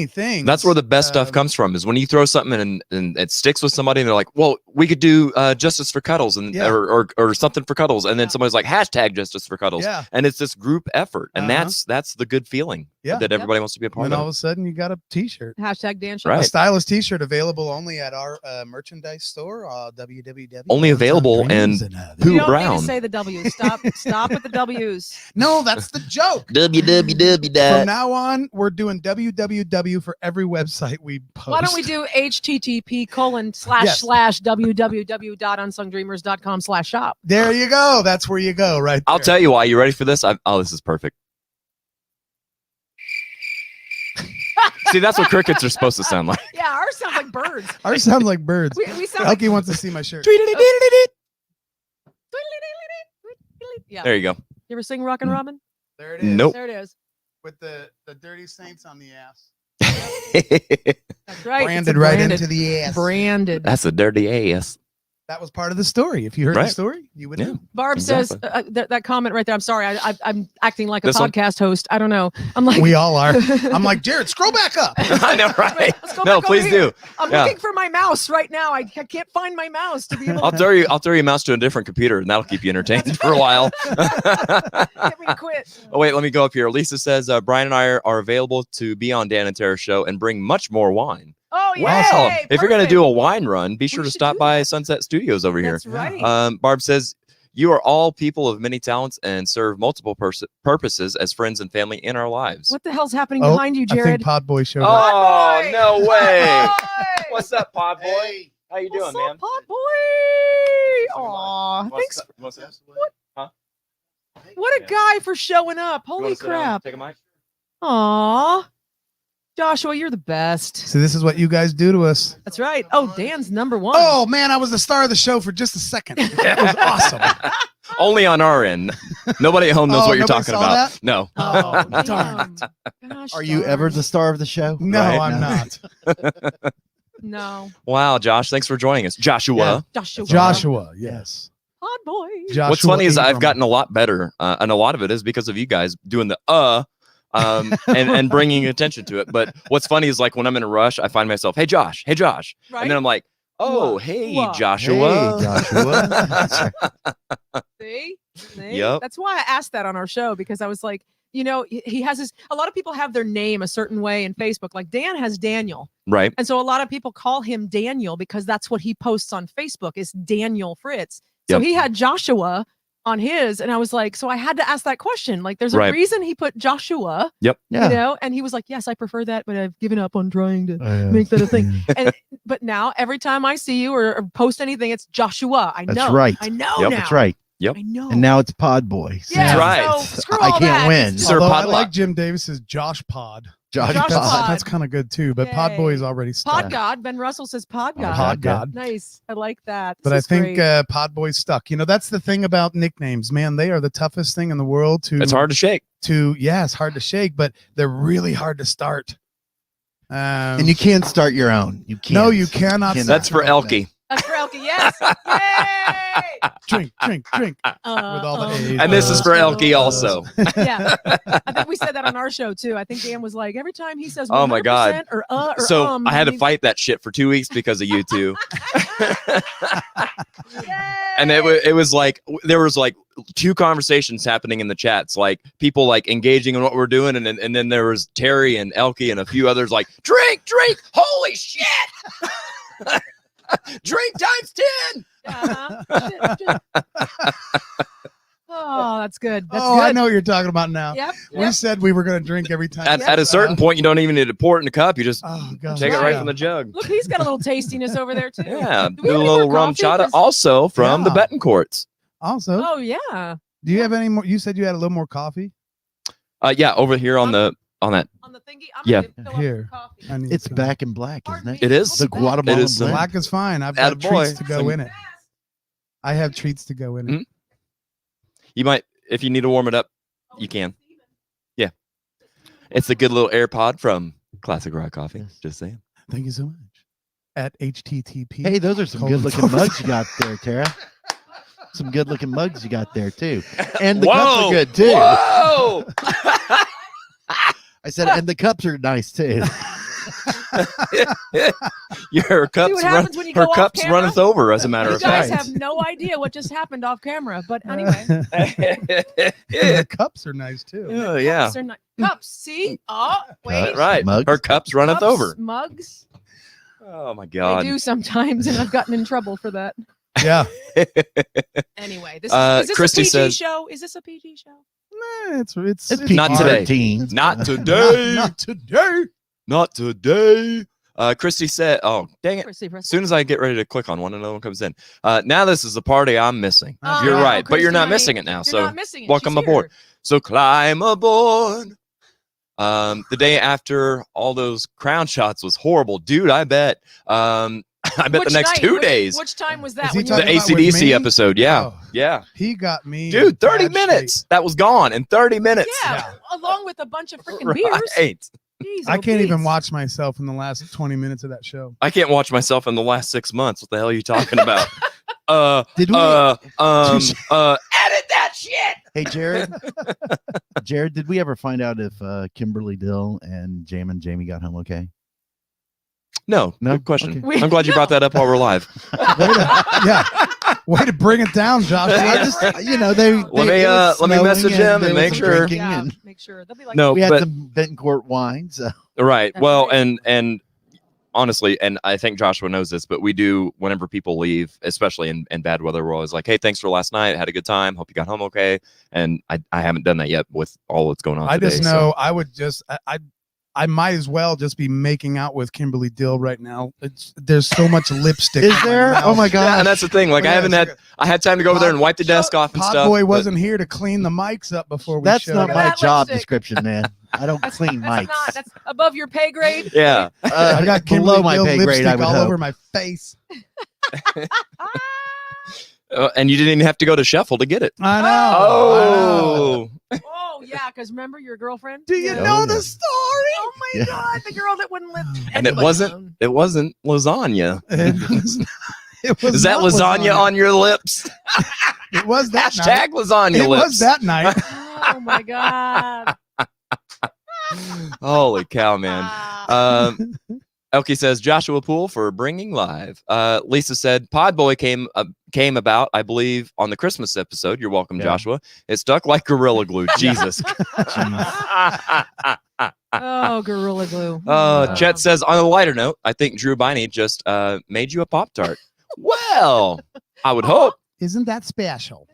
things. That's where the best stuff comes from, is when you throw something and it sticks with somebody and they're like, well, we could do justice for Cuddles and Yeah. or something for Cuddles. And then Yeah. somebody's like, # justice for Cuddles. Yeah. And it's this group effort. And Uh-huh. that's the good feeling Yeah. that everybody wants to be a part And all of of. a sudden you got a t-shirt. #Dan Show. Right. A stylish t-shirt available only at our merchandise store, www. Only available and Pooh You don't Brown. need to say the W's. Stop with the W's. No, that's the joke. From www. now on, we're doing www. www for every website we post. Why don't we do http://www.unsungdreamers.com/shop? There you go. That's where you go, right there. I'll tell you why. You ready for this? This is perfect. See, that's what crickets are supposed to sound like. Yeah, ours sounds like birds. Ours sound like birds. We sound like Elkie wants to see my shirt. yeah. There you go. You ever sing Rockin' Robin? There it is. Nope. There it is. With the dirty saints on the ass. That's right. Branded right into the ass. Branded. That's a dirty ass. That was part of the story. If you heard the Right. story, you would Yeah. know. Barb Exactly. says that comment right there. I'm sorry. I'm acting like a This one? podcast host. I don't know. I'm like We all are. I'm like, Jared, scroll back up. I know, right? Wait, let's go No, back over please here. do. I'm Yeah. looking for my mouse right now. I can't find my mouse to be able I'll throw you a mouse to a different computer, and that'll keep you entertained for a while. to get me to quit. Oh, wait, let me go up here. Lisa says Brian and I are available to be on Dan and Tara's show and bring much more wine. Oh yeah. Wow! If you're going to do a perfect. wine run, be sure We to should stop do by that. Sunset Studios over here. That's right. Barb says, you are all people of many talents and serve multiple purposes as friends and family in our lives. What the hell's happening Oh, behind you, I Jared? think Podboy showed up. Oh, Podboy! no way. Podboy! What's up, Pod Boy? Hey. How you What's doing, man? up, Podboy? Aw, thanks. What a guy for showing up. Holy crap. Take a mic? Aw. Joshua, you're the best. So this is what you guys do to us. That's right. Oh, Dan's number one. Oh man, I was the star of the show for just a second. It was awesome. Only on our end. Nobody at home knows Oh, what you're nobody talking saw about. that? No. Oh, damn. darn Gosh Are you darn. ever the star of the show? No, Right? I'm No. not. No. Wow, Josh, thanks for joining us. Joshua. Joshua. Joshua, yes. Pod boy. Joshua What's funny is I've Ingram. gotten a lot better, and a lot of it is because of you guys doing the and bringing attention to it. But what's funny is like when I'm in a rush, I find myself, hey Josh, Right? and then I'm like, oh, What? hey What? Joshua. Hey, Joshua. See? Yep. That's why I asked that on our show, because I was like, you know, he has his, a lot of people have their name a certain way in Facebook. Like Dan has Daniel. Right. And so a lot of people call him Daniel because that's what he posts on Facebook is Daniel Fritz. So Yep. he had Joshua on his, and I was like, so I had to ask that question. Like, there's a Right. reason he put Joshua, Yeah. you know, and he was like, yes, I prefer that, but I've given up on trying to Oh, yeah. make that a thing. And but now every time I see you or post anything, it's Joshua. I know. That's right. I know Yep. now. That's right. I know. And now it's Pod Boy. So yeah, That's right. So screw I all can't that. win. It's Sir Although I Podlock. like Jim Davis's Josh Pod. Josh Josh Pod. Pod. That's kind of good too. But Yay. Podboy is already stuck. Pod God. Ben Russell says Pod God. Pod God. Nice. I like that. But This I is think great. Podboy's stuck. You know, that's the thing about nicknames, man. They are the toughest thing in the world to. It's hard to shake. Yeah, it's hard to shake, but they're really hard to start. And you can't start your own. You can't. No, you cannot. Can't. That's for start Elkie. That's for Elkie. Yes. Yay. Drink. With all the A's. And this is for Elkie also. Yeah. I think we said that on our show too. I think Dan was like, every time he says 100% Oh my God. or So I had to he- fight that shit for 2 weeks because of you two. Yay. And it was like there was like two conversations happening in the chats, like people like engaging in what we're doing, and then there was Terry and Elkie and a few others like drink, holy shit, drink times 10. Uh-huh. Oh, that's good. That's Oh, good. I know what you're talking about now. Yep. We said we were going to drink every time. At a certain point, you don't even need to pour it in a cup. You just Oh, God. take it right. right from the jug. Look, he's got a little tastiness over there too. Yeah, Do we do a have any little more rum coffee? chata 'Cause- also from the Yeah. Betancourts. Also, Oh yeah. do you have any more? You said you had a little more coffee. Yeah, over here on that. On the thingy. I'm Yeah. gonna fill up Here. some coffee. I need It's some. back in black, isn't it? It is. The Guatemalan It is, blend. Black is fine. I've got Attaboy. treats to go in it. I have treats to go in it. Mhm. You might, if you need to warm it up, you can. Yeah, it's a good little AirPod from Classic Rock Coffee. Yes. Just saying. Thank you so much. At HTTP. Hey, those are some Hold good-looking on. mugs you got there, Tara. Some good-looking mugs you got there too. And the cups Whoa! are good too. Whoa! I said, and the cups are nice too. Your cups, what happens when you her go off cups camera? runneth over. As a matter You of guys fact. have no idea what just happened off camera, but anyway. The cups are nice too. Oh, yeah. Cups are ni- cups. See? Oh, wait. Right. Mugs. Her cups runneth Cups, over. Mugs. Oh my I God. do sometimes, and I've gotten in trouble for that. Yeah. Anyway, this Uh, is this Christy a PG says- show? Is this a PG show? It's It's Not today. teens. Not today. Not today. not today. Christy said, oh, dang it. Chrissy, As soon as I get ready to click on one, another one comes in. Now this is the party I'm missing. Oh, You're yeah. right, but you're Christy, not honey, missing it now. You're So not missing it. welcome She's aboard. here. So climb aboard. The day after all those crown shots was horrible, dude. I bet. I bet Which the next night? 2 days. Which time was Is that? he When you The talking were- about with ACDC me? episode, yeah, Oh. yeah, He got me, dude. in 30 bad minutes. shape. That was gone in 30 minutes. Yeah, along with a bunch of freaking beers. Right. Jeez, I oh, can't even Pete's. watch myself in the last 20 minutes of that show. I can't watch myself in the last 6 months. What the hell are you talking about? Did we? Edit that shit. Hey, Jared. Jared, did we ever find out if Kimberly Dill and Jamie got home okay? No, No? good question. Okay. I'm glad you brought that up while we're live. Way to bring it down, Josh. I just, they Let me message him and make sure. Yeah, And make sure. They'll be like, No, we had but some Betancourt wine. So right. That's Well, right. and honestly, and I think Joshua knows this, but we do whenever people leave, especially in bad weather, we're always like, hey, thanks for last night. Had a good time. Hope you got home okay. And I haven't done that yet with all that's going on. I today, just know I would just I might as well just be making out with Kimberly Dill right now. There's so much lipstick. is in my there? mouth. Oh my Yeah, God! and that's the thing. Like Well, I yeah, haven't it's had. I had time to go over there and wipe the desk off and stuff. Podboy but- wasn't here to clean the mics up before we That's showed not up. Look at my that job lipstick. description, man. I don't clean mics. That's above your pay grade. Yeah. I got below Kimberly my Dill pay grade. lipstick I would all hope. over my face. And you didn't even have to go to Shuffle to get it. I know. I know. Oh. Oh yeah, because remember your girlfriend? Do you Yeah. know yeah. the story? Oh my Yeah. God, the girl that wouldn't let And it anybody wasn't. alone. It wasn't lasagna. It was Is that not lasagna on your lips? It was that night. Hashtag lasagna It lips. was that night. Oh my God. Holy cow, man. Ah. Elkie says Joshua Poole for bringing live. Lisa said Podboy came about, I believe, on the Christmas episode. You're welcome, Yeah. Joshua. It stuck like Gorilla Glue. Jesus. Oh, Gorilla Glue. Chet says on a lighter note, I think Drew Biney just made you a Pop-Tart. Well, I would hope. Isn't that special?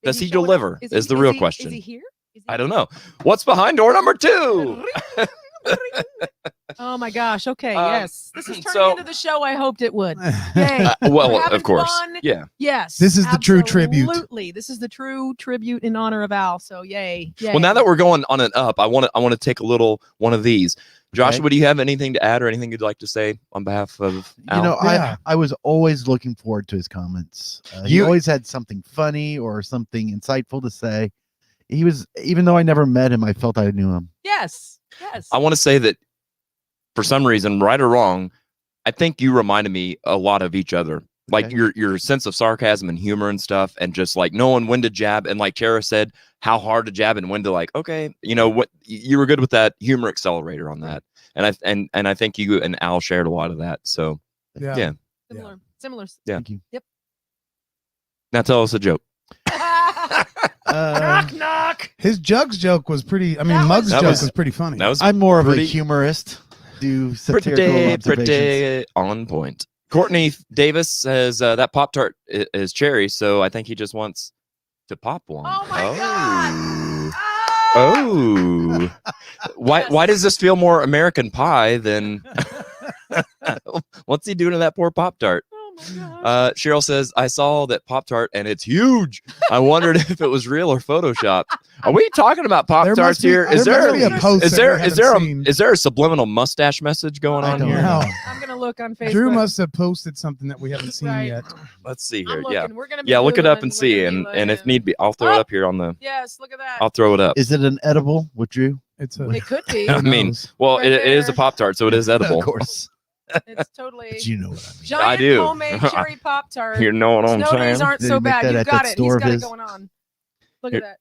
Does he showing up? deliver? Is the real question. Is he here? Is he I don't know. What's behind door number 2? Oh my gosh. Okay. Um, Yes. This is turning so- into the show I hoped it would. Yay. Well, We're having of course. fun. Yeah. Yes. This is the true tribute. Absolutely. This is the true tribute in honor of Al. So yay. Yay. Well, now that we're going on and up, I want to take a little one of these. Joshua, do you have anything to add or anything you'd like to say on behalf of Al? You know, Yeah. I was always looking forward to his comments. He You- always had something funny or something insightful to say. He was, even though I never met him, I felt I knew him. Yes. Yes. I want to say that for some reason, right or wrong, I think you reminded me a lot of each other. Like Okay. your sense of sarcasm and humor and stuff, and just like knowing when to jab, and like Tara said, how hard to jab and when to like, okay, you know what, you were good with that humor accelerator on that, and I think you and Al shared a lot of that. So Yeah. Yeah. Similar. Similar. Yeah. Thank you. now tell us a joke. Knock knock. His Jugs joke was pretty. I mean, That Muggs was- joke was pretty funny. That was I'm more of Pretty- a humorist. Do satirical observations. pretty on point. Courtney Davis says that Pop-Tart is cherry, so I think he just wants to pop one. Oh my God. Oh. Why does this feel more American Pie than what's he doing to that poor Pop-Tart? Oh my God. Cheryl says, I saw that Pop-Tart and it's huge. I wondered if it was real or Photoshop. Are we talking about Pop-Tarts here? Is there there must be a post is that there we is there haven't a seen. is there a subliminal mustache message going I on don't here? know. I'm gonna look on Facebook. Drew must have posted something that we haven't seen Right. yet. Let's see I'm here. looking. Yeah. We're gonna be Yeah, look it up Googling. and We're see, gonna be and if looking. need be, I'll throw Oh! it up here on the. Yes, look at that. I'll throw it up. Is it an edible with Drew? It's a. It could be. I who mean, knows? well, Right it is a there. Pop-Tart, so it is edible. Of course. It's totally But you know what I mean. giant I do. homemade cherry Pop Tart. You know what I'm Snow days saying? aren't Did so he make bad. that You've at got that it. store He's of got it his? going on. Look Here. at that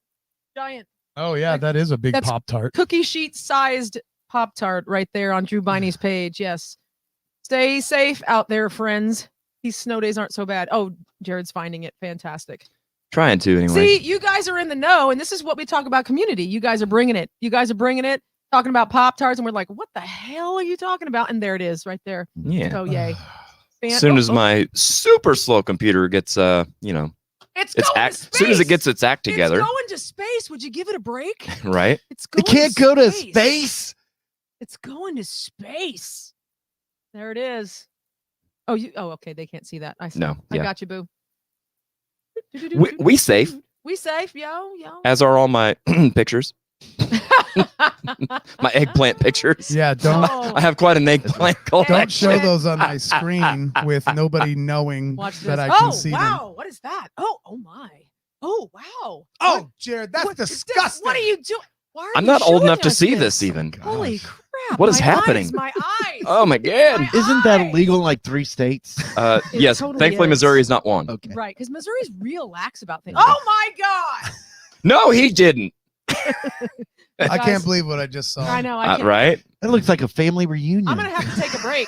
giant Oh yeah, that is a big That's- Pop Tart. cookie sheet sized Pop Tart right there on Drew Biney's page. Yes. Stay safe out there, friends. These snow days aren't so bad. Oh, Jared's finding it. Fantastic. Trying to anyway. See, you guys are in the know, and this is what we talk about community. You guys are bringing it. You guys are bringing it, talking about Pop Tarts, and we're like, what the hell are you talking about? And there it is right there. Yeah. So, yay. As soon as my super slow computer gets, It's its going act, to as soon as it space. gets its act together, It's going to space. Would you give it a break? right? It's It going can't go to space. It's going to space. There it is. Oh, okay. They can't see that. I see. No, I yeah. got you, boo. We safe, We safe, yo. as are all my pictures. My eggplant pictures. Yeah, don't Oh, I have quite an eggplant collection. don't show those on my screen with nobody knowing watch this. that I can Oh, see wow. them. What is that? Oh my. Oh, wow. Oh, Jared, that's What is this? disgusting. What are you doing? Why are I'm you not old showing enough to us see this Oh even. Holy crap. What is my happening? Eyes, my eyes. Oh my god. My Isn't that eyes. illegal in like 3 states? It Yes, totally thankfully is. Missouri is not one. Okay. Right, because Missouri's real lax about things. Yeah. Oh my God. No, he didn't. I Guys, can't believe what I just saw. I know. I can't. Right? That looks like a family reunion. I'm going to have to take a break.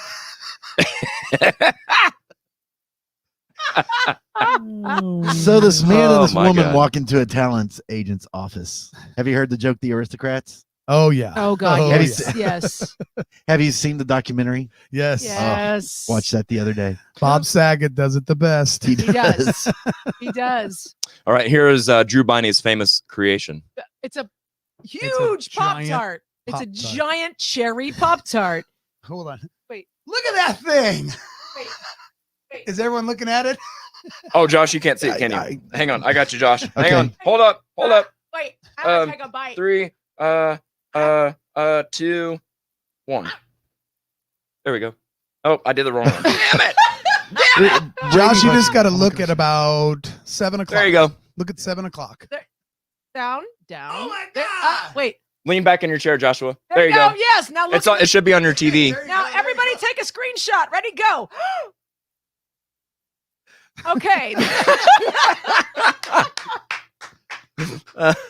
So this man Oh and this my woman God. walk into a talent agent's office. Have you heard the joke, The Aristocrats? Oh yeah. Oh God. Oh, Yes. yeah. Yes. Have you seen the documentary? Yes. Yes. Watched that the other day. Bob Saget does it the best. He does. He does. All right, here is Drew Biney's famous creation. It's a huge Pop giant Tart. It's a Pop-Tart. giant cherry Pop Tart. Hold on. Wait. Look at that thing. Wait. Wait. Is everyone looking at it? Oh, Josh, you can't see it, can you? I- Hang on, I got you, Josh. Okay. Hang on. Hold up. Hold up. Wait. I'm going Um, to take a bite. 3, 2, 1. There we go. Oh, I did the wrong one. Damn it. Josh, you Brady- just got to Oh my look gosh. at about 7 o'clock. There you go. Look at 7 o'clock. Down. Oh my There- God. wait. Lean back in your chair, Joshua. There you go. Yes. Now look. It's on, it should be on your TV. There you Now go, there you everybody go. take a screenshot. Ready, go. Okay.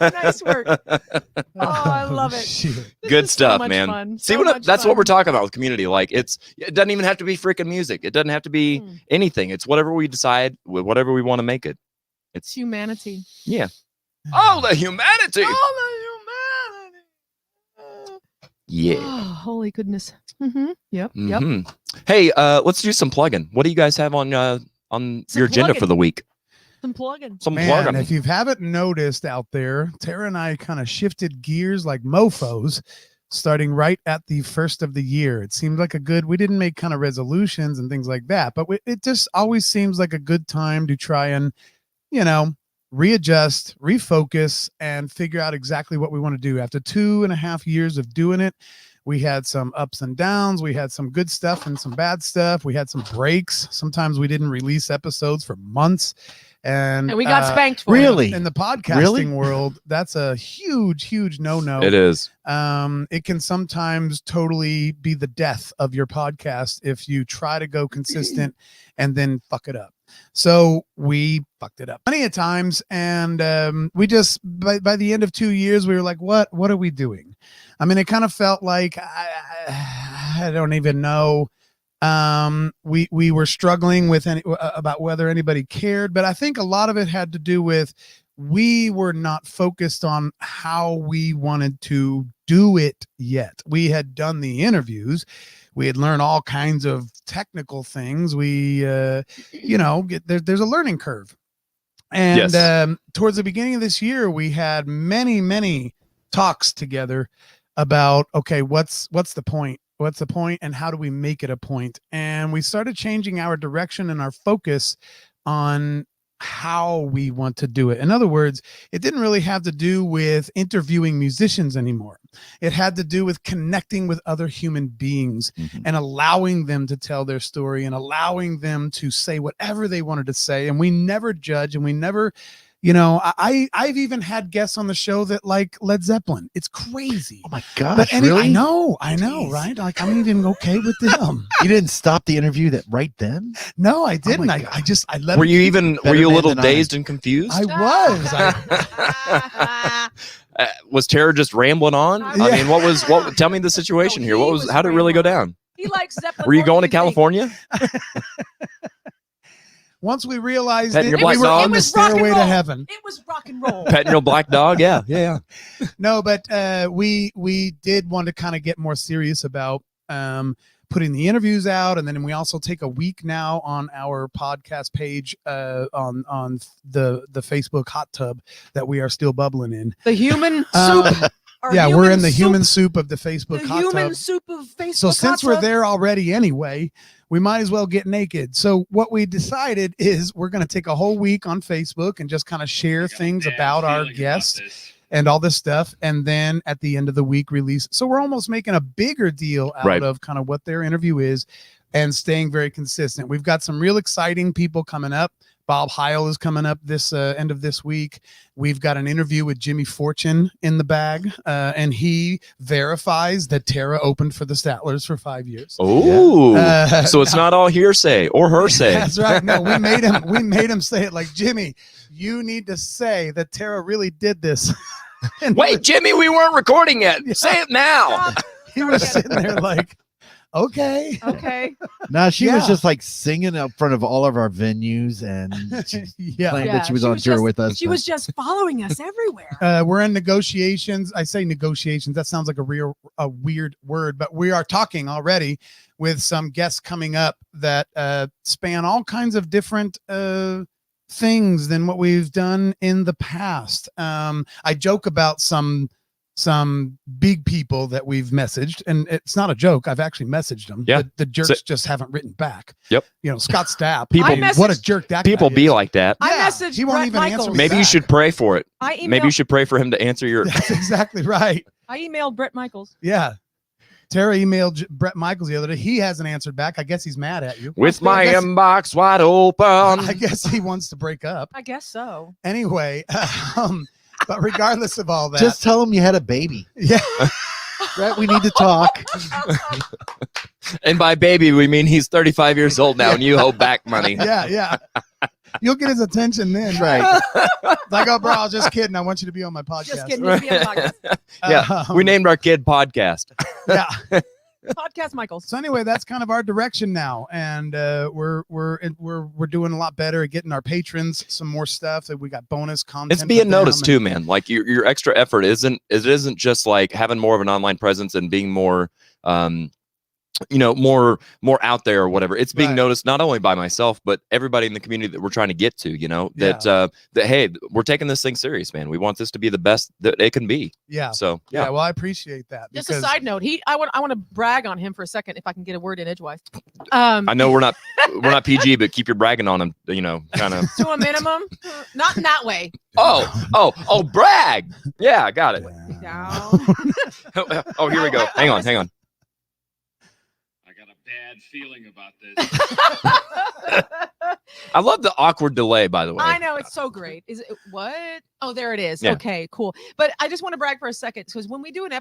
Nice work. Oh, I love it. Shit. This Good is so stuff, much man. fun. See So what much that's fun. what we're talking about with community. Like it doesn't even have to be freaking music. It doesn't have to be Mm. anything. It's whatever we decide, with whatever we want to make it. It's It's humanity. yeah. Oh, the humanity. Oh, the humanity. Yeah. Oh, holy goodness. Mm-hmm. Yep. Yep. Mhm. Hey, let's do some plugging. What do you guys have on Some your agenda plugging. for the week? Some plugging. Some Man, plugging. if you haven't noticed out there, Tara and I kind of shifted gears like mofos starting right at the first of the year. It seemed like we didn't make kind of resolutions and things like that, but it just always seems like a good time to try and, readjust, refocus, and figure out exactly what we want to do. After 2.5 years of doing it, we had some ups and downs. We had some good stuff and some bad stuff. We had some breaks. Sometimes we didn't release episodes for months. And And we got spanked for it. Really? in the podcasting Really? world, that's a huge no-no. It is. It can sometimes totally be the death of your podcast if you try to go consistent and then fuck it up. So we fucked it up plenty of times, and we just by the end of 2 years we were like, what are we doing? I mean, it kind of felt like I don't even know. We were struggling with about whether anybody cared, but I think a lot of it had to do with we were not focused on how we wanted to do it yet. We had done the interviews. We had learned all kinds of technical things. We, there's a learning curve. And Yes. Towards the beginning of this year, we had many talks together about, okay, what's the point? What's the point and how do we make it a point? And we started changing our direction and our focus on how we want to do it. In other words, it didn't really have to do with interviewing musicians anymore. It had to do with connecting with other human beings and allowing them to tell their story and allowing them to say whatever they wanted to say. And we never judge, and we never, I've even had guests on the show that like Led Zeppelin. It's crazy. Oh my gosh, But anyway, really? I know, Jeez. right? Like I'm even okay with them. You didn't stop the interview right then? No, I didn't. my I God. let Were it you keep- even better were you a man little than I. dazed and confused? I was. Was Tara just rambling on? I I mean, what? Tell me the situation No, here. he What was? was How did it really go down? He likes Zeppelin. Were you more going to than think. California? Once we realized Petting it, your we black were dog? on It the was rock and stairway to roll. heaven. It was rock and roll. Petting your black dog? Yeah. No, but we did want to kind of get more serious about putting the interviews out, and then we also take a week now on our podcast page on the Facebook hot tub that we are still bubbling in. The human soup. Yeah, we're in the soup, human soup of the Facebook the hot human tub. soup of Facebook. So since hot we're tub. there already anyway, we might as well get naked. So what we decided is we're going to take a whole week on Facebook and just kind of share things about our guests and all this stuff. And then at the end of the week release. So we're almost making a bigger deal out of kind of what their interview is and staying very consistent. We've got some real exciting people coming up. Bob Heil is coming up this end of this week. We've got an interview with Jimmy Fortune in the bag, and he verifies that Tara opened for the Stattlers for 5 years. Oh, so it's not all hearsay or hearsay. That's right. No, we made him say it like, Jimmy, you need to say that Tara really did this. Wait, Jimmy, we weren't recording yet. Say it now. He was sitting there like, okay. No, she was just like singing up front of all of our venues and claimed that she was on tour with us. She was just following us everywhere. We're in negotiations. I say negotiations. That sounds like a weird word, but we are talking already with some guests coming up that span all kinds of different things than what we've done in the past. I joke about some big people that we've messaged, and it's not a joke. I've actually messaged them. Yeah. The jerks just haven't written back. Yep. You know, Scott Stapp. What a jerk that People guy be is. like that. I Yeah, messaged he won't Brett even answer Michaels. me Maybe you back. should pray for it. Maybe Maybe you should pray for him to answer your. That's exactly right. I emailed Brett Michaels. Yeah. Tara emailed Brett Michaels the other day. He hasn't answered back. I guess he's mad at you. With my inbox wide open. I guess he wants to break up. I guess so. Anyway, but regardless of all that, just tell him you had a baby. Yeah. Brett, we need to talk. And by baby, we mean he's 35 years old now, and you owe back money. Yeah. You'll get his attention then. Right. Like, oh, bro, I was just kidding. I want you to be on my podcast. Just kidding. Just be on the podcast. Yeah, we named our kid Podcast. Yeah. Podcast Michaels. So anyway, that's kind of our direction now, and we're doing a lot better at getting our patrons some more stuff. That we got bonus content. It's being noticed too, man. Like your extra effort isn't just like having more of an online presence and being more more out there or whatever. It's being noticed not only by myself but everybody in the community that we're trying to get to, that hey, we're taking this thing serious, man. We want this to be the best that it can be. So well, I appreciate that. Just a side note, I want to brag on him for a second if I can get a word in edgewise. I know we're not PG, but keep your bragging on him, kind of to a minimum. Not in that way. Oh, brag. Yeah, I got it. Down. Oh, here we go. Hang on. Bad feeling about this. I love the awkward delay, by the way. I know, it's so great. Is it what? Oh, there it is. Yeah. Okay, cool. But I just want to brag for a second because when we do an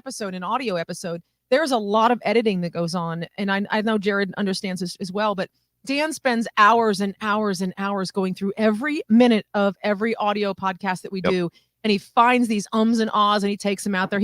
audio episode, there's a lot of editing that goes on, and I know Jared understands this as well. But Dan spends hours and hours and hours going through every minute of every audio podcast that we do, and he finds these ums and ahs and he takes them out there.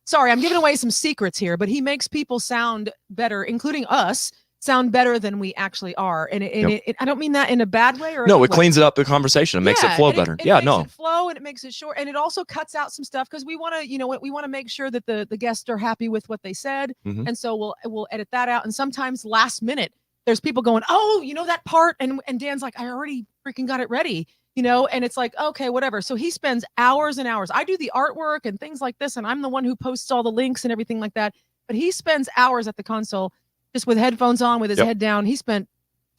Sorry, I'm giving away some secrets here, but he makes people sound better, including us, sound better than we actually are. And I don't mean that in a bad way. No, it cleans it up the conversation. It makes it flow better. It makes it flow, and it makes it short. And it also cuts out some stuff because we want to, we want to make sure that the guests are happy with what they said. Mm-hmm. And so we'll edit that out. And sometimes last minute, there's people going, oh, that part. And Dan's like, I already freaking got it ready. And it's like, okay, whatever. So he spends hours and hours. I do the artwork and things like this, and I'm the one who posts all the links and everything like that. But he spends hours at the console just with headphones on, with his head down. He spent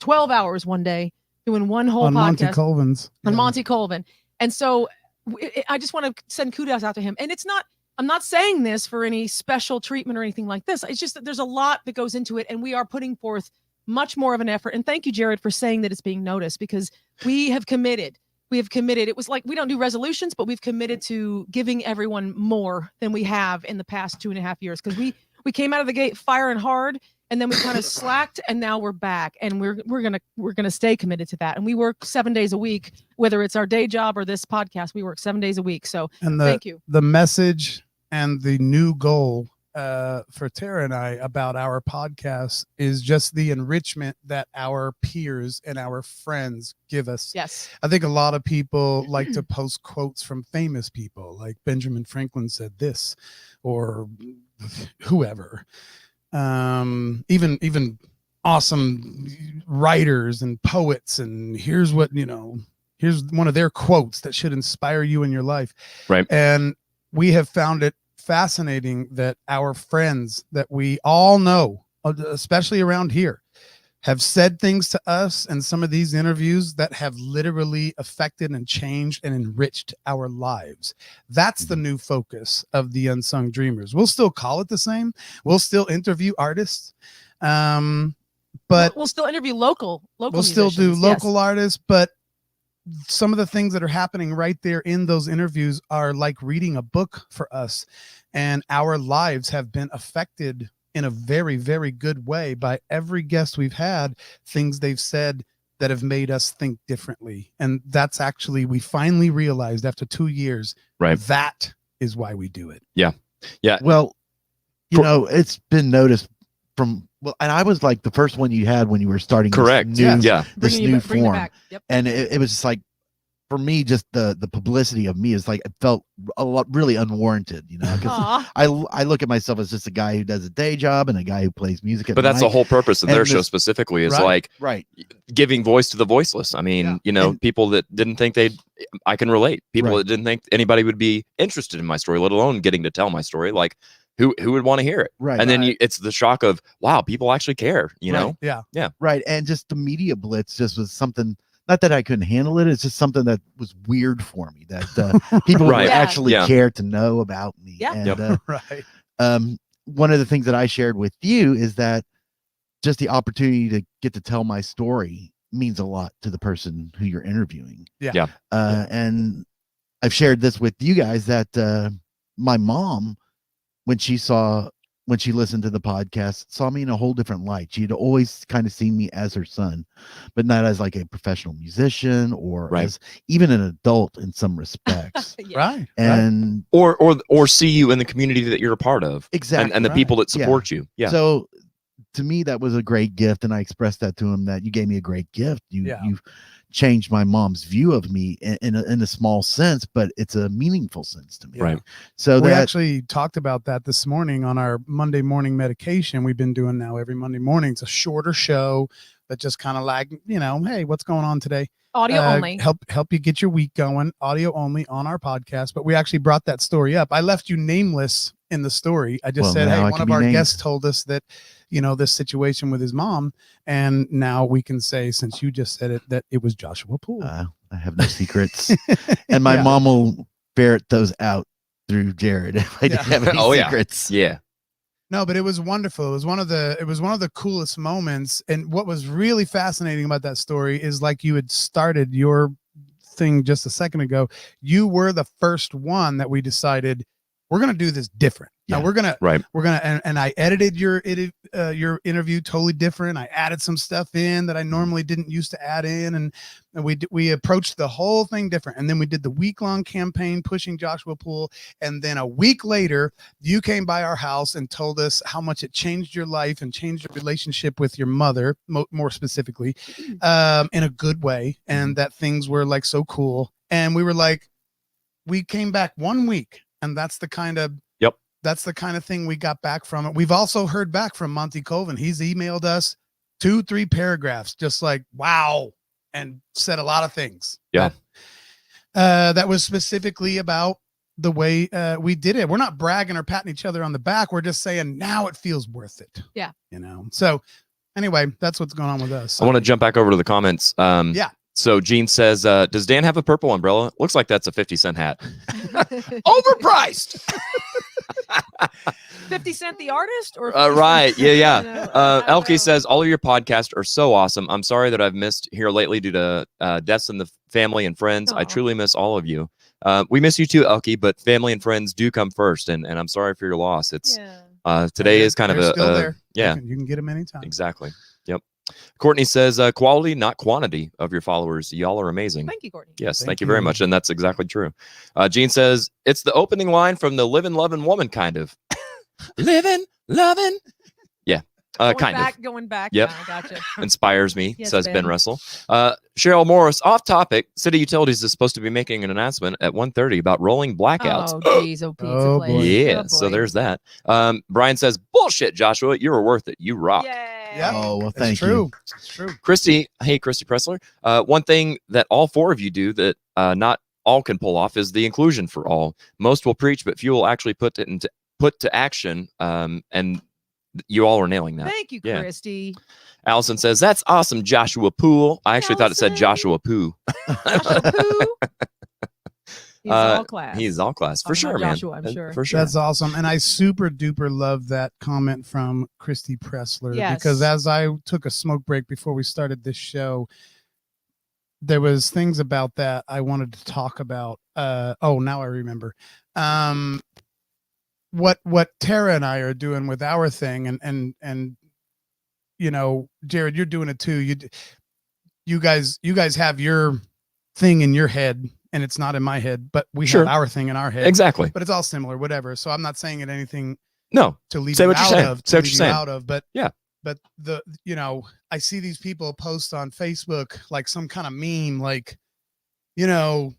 12 hours one day doing one whole on podcast. Monty Colvin's. On Monty Colvin. And so I just want to send kudos out to him. And I'm not saying this for any special treatment or anything like this. It's just that there's a lot that goes into it, and we are putting forth much more of an effort. And thank you, Jared, for saying that it's being noticed, because we have committed. It was like, we don't do resolutions, but we've committed to giving everyone more than we have in the past 2.5 years. Because we came out of the gate firing hard, and then we kind of slacked, and now we're back, and we're gonna stay committed to that. And we work 7 days a week, whether it's our day job or this podcast. We work 7 days a week. So thank you. The message and the new goal for Tara and I about our podcast is just the enrichment that our peers and our friends give us. Yes. I think a lot of people like to post quotes from famous people, like Benjamin Franklin said this, or whoever. Even awesome writers and poets, and here's one of their quotes that should inspire you in your life. Right. And we have found it fascinating that our friends that we all know, especially around here, have said things to us in some of these interviews that have literally affected and changed and enriched our lives. That's the new focus of the Unsung Dreamers. We'll still call it the same. We'll still interview artists. But we'll still interview local we'll still do musicians, local yes. artists, but some of the things that are happening right there in those interviews are like reading a book for us, and our lives have been affected in a very, very good way by every guest we've had, things they've said that have made us think differently. And that's actually, we finally realized after 2 years, Right. That is why we do it. Yeah. Well, you know, it's been noticed from, well, and I was like the first one you had when you were starting. Correct. This new, Yeah. this Bringing new it form. back. Yep. And it was just like, for me, just the publicity of me is like, it felt a lot really unwarranted, you know, because Aw. I look at myself as just a guy who does a day job and a guy who plays music at But that's the night. whole purpose of And their show this- specifically is Right. like Right. giving voice to the voiceless. I mean, Yeah. you know, And- people that didn't think I can relate. People Right. that didn't think anybody would be interested in my story, let alone getting to tell my story. Like who would want to hear it? Right. And then Right. it's the shock of, wow, people actually care, you know? Yeah. Right. And just the media blitz just was something, not that I couldn't handle it. It's just something that was weird for me that people Right. would Yeah. actually Yeah. care to know about me. Yeah. And Yep. Right. one of the things that I shared with you is that just the opportunity to get to tell my story means a lot to the person who you're interviewing. Yeah. And I've shared this with you guys that my mom, when she listened to the podcast, saw me in a whole different light. She'd always kind of seen me as her son, but not as like a professional musician or Right. as even an adult in some respects. Yeah. Right. And Or see you in the community that you're a part of. exactly. And the right. people that Yeah. support you. Yeah. So to me, that was a great gift. And I expressed that to him, that you gave me a great gift. You've changed my mom's view of me in a small sense, but it's a meaningful sense to me. Right. So We that actually talked about that this morning on our Monday morning medication we've been doing now every Monday morning. It's a shorter show that just kind of like, you know, hey, what's going on today? Audio only. Help you get your week going. Audio only on our podcast. But we actually brought that story up. I left you nameless in the story. I just Well, said, now hey, I one can of be our named. guests told us that, you know, this situation with his mom. And now we can say, since you just said it, that it was Joshua Poole. I have no secrets. And my Yeah. mom will ferret those out through Jared if I didn't Yeah. have any Oh, yeah. secrets. Yeah. No, but it was wonderful. It was one of the coolest moments. And what was really fascinating about that story is, like you had started your thing just a second ago, you were the first one that we decided we're going to do this different. Yeah. Now we're going Right. to, and I edited your interview totally different. I added some stuff in that I normally didn't used to add in. And we approached the whole thing different. And then we did the week-long campaign pushing Joshua Poole. And then a week later, you came by our house and told us how much it changed your life and changed your relationship with your mother, more specifically, in a good way. And that things were like so cool. And we were like, we came back 1 week, and that's the kind of thing we got back from it. We've also heard back from Monty Colvin. He's emailed us 2-3 paragraphs, just like, wow, and said a lot of things. Yeah. That was specifically about the way we did it. We're not bragging or patting each other on the back. We're just saying now it feels worth it. Yeah. You know? So anyway, that's what's going on with us. I want to jump back over to the comments. Yeah. So Gene says, does Dan have a purple umbrella? Looks like that's a 50-cent hat. Overpriced. 50 Cent the artist, or Right. Yeah. Yeah. You know, I don't Elke know. says, all of your podcasts are so awesome. I'm sorry that I've missed here lately due to deaths in the family and friends. I Aw. truly miss all of you. We miss you too, Elke, but family and friends do come first. And I'm sorry for your loss. It's Yeah. today is kind of They're a, still there. yeah, You can get them anytime. exactly. Yep. Courtney says, quality, not quantity of your followers. Y'all are amazing. Thank you, Courtney. Yes, thank Thank you very you. much. And that's exactly true. Gene says, it's the opening line from the Livin' Lovin' Woman, kind of. Living, loving. Yeah, kind of. Going back. Yep. Yeah, I gotcha. Inspires me, Yes, says Ben Ben. Russell. Cheryl Morris, off topic. City Utilities is supposed to be making an announcement at 1:30 about rolling blackouts. Oh, geez. Oh, pizza Oh, place. boy. Yeah, Oh, so boy. there's that. Brian says, bullshit, Joshua. You were worth it. You rock. Yay. Yeah. Oh, well, It's thank true. you. It's true. Christy, hey, Christy Pressler. One thing that all four of you do that not all can pull off is the inclusion for all. Most will preach, but few will actually put to action. And you all are nailing that. Thank you, Yeah. Christy. Allison says, that's awesome, Joshua Poole. I actually thought it said Allison. Joshua Poo. Joshua Poo. He's all class. He's all class. For Talking sure, about man. Joshua, I'm sure. For sure. That's awesome. And I super duper love that comment from Christy Pressler, Yes. because as I took a smoke break before we started this show, there was things about that I wanted to talk about. Oh, now I remember. What Tara and I are doing with our thing, and you know, Jared, you're doing it too. You guys have your thing in your head, and it's not in my head, but we Sure. have our thing in our head. Exactly. But it's all similar, whatever. So I'm not saying it anything No. to leave Say you what you're out saying. of. Say To what leave you're you saying. out of, but Yeah. But I see these people post on Facebook like some kind of meme, like, you know,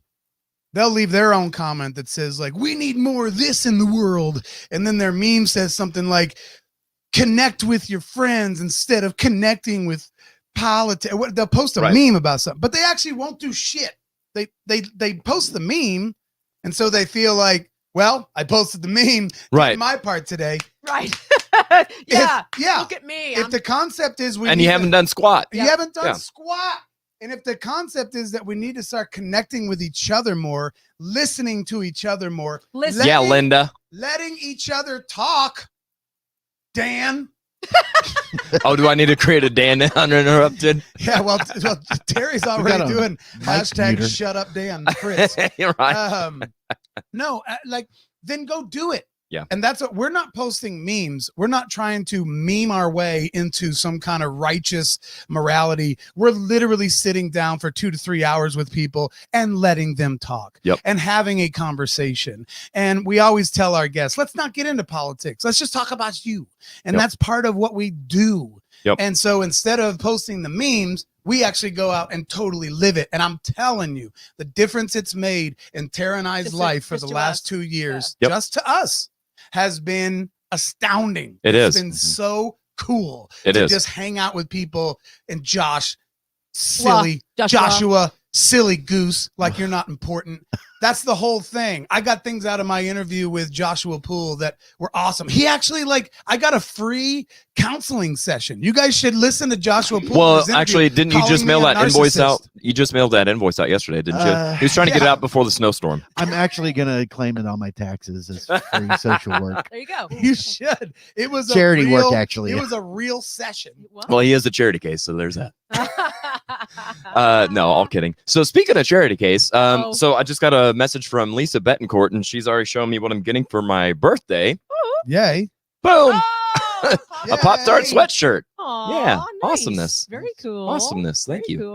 they'll leave their own comment that says like, we need more of this in the world, and then their meme says something like, connect with your friends instead of connecting with politics. They'll post a Right. meme about something, but they actually won't do shit. They post the meme, and so they feel like, well, I posted the meme, did Right. my part today. Right. Yeah. Yeah. Look at me. If the concept is And you haven't done squat. you haven't done Yeah. squat. And if the concept is that we need to start connecting with each other more, listening to each other more, Listen. Yeah, letting- Linda. letting each other talk, Dan. Oh, do I need to create a Dan uninterrupted? Yeah, well, Terry's already got a doing mic hashtag muter. shut up, Dan, Chris. You're right. No, like, then go do it. Yeah. And that's what we're not posting memes. We're not trying to meme our way into some kind of righteous morality. We're literally sitting down for 2 to 3 hours with people and letting them talk. Yep. And having a conversation. And we always tell our guests, let's not get into politics. Let's just talk about you. And Yep. that's part of what we do. Yep. And so instead of posting the memes, we actually go out and totally live it. And I'm telling you, the difference it's made in Tara and I's Just life for just the to last us. 2 years, Yep. just to us, has been astounding. It It's is. been so cool It to is. just hang out with people. And Josh, silly Joshua. Joshua, silly goose, like you're not important. That's the whole thing. I got things out of my interview with Joshua Poole that were awesome. He actually, like, I got a free counseling session. You guys should listen to Joshua Poole. Well, actually, didn't you just mail that invoice out? narcissist. You just mailed that invoice out yesterday, didn't you? He was trying to get it yeah. out before the snowstorm. I'm actually gonna claim it on my taxes as free social work. There you go. You should. It was Charity a real, work, actually. It was a real session. Well, he is a charity case, so there's that. No, all kidding. So speaking of charity case, Oh. so I just got a message from Lisa Betancourt, and she's already shown me what I'm getting for my birthday. Yay. Boom! Oh, A Pop Tart Yay. sweatshirt. Aw, Yeah, nice. awesomeness. Very cool. Awesomeness. Thank Very you.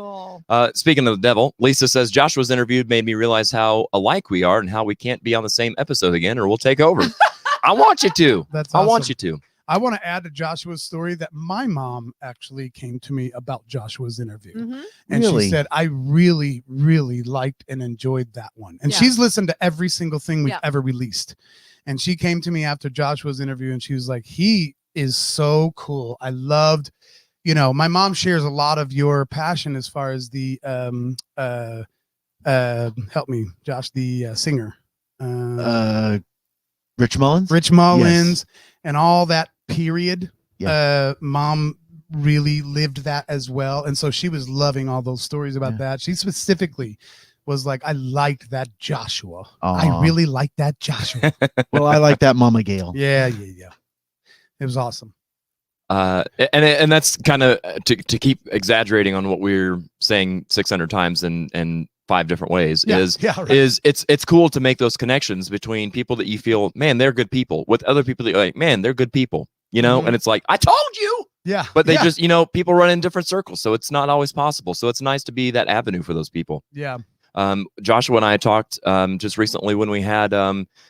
Cool. Speaking of the devil, Lisa says Joshua's interviewed made me realize how alike we are and how we can't be on the same episode again or we'll take over. I want you to. That's I want awesome. you to. I want to add to Joshua's story that my mom actually came to me about Joshua's interview. Mhm. And Really? she said, I really, really liked and enjoyed that one. And Yeah. she's listened to every single thing we've Yeah. ever released. And she came to me after Joshua's interview and she was like, he is so cool. I loved, you know, my mom shares a lot of your passion as far as the, help me, Josh, the singer. Rich Mullins. Rich Mullins and all that period. Yeah. Mom really lived that as well. And so she was loving all those stories about Yeah. that. She specifically was like, I liked that Joshua. Aw. I really liked that Joshua. Well, I like that Mama Gail. Yeah. It was awesome. And that's kind of to keep exaggerating on what we're saying 600 times in 5 different ways is right. it's cool to make those connections between people that you feel, man, they're good people, with other people that you're like, man, they're good people, you know. Mhm. And it's like, I told you, Yeah. but they yeah. just, you know, people run in different circles, so it's not always possible. So it's nice to be that avenue for those people. Yeah. Joshua and I talked just recently when we had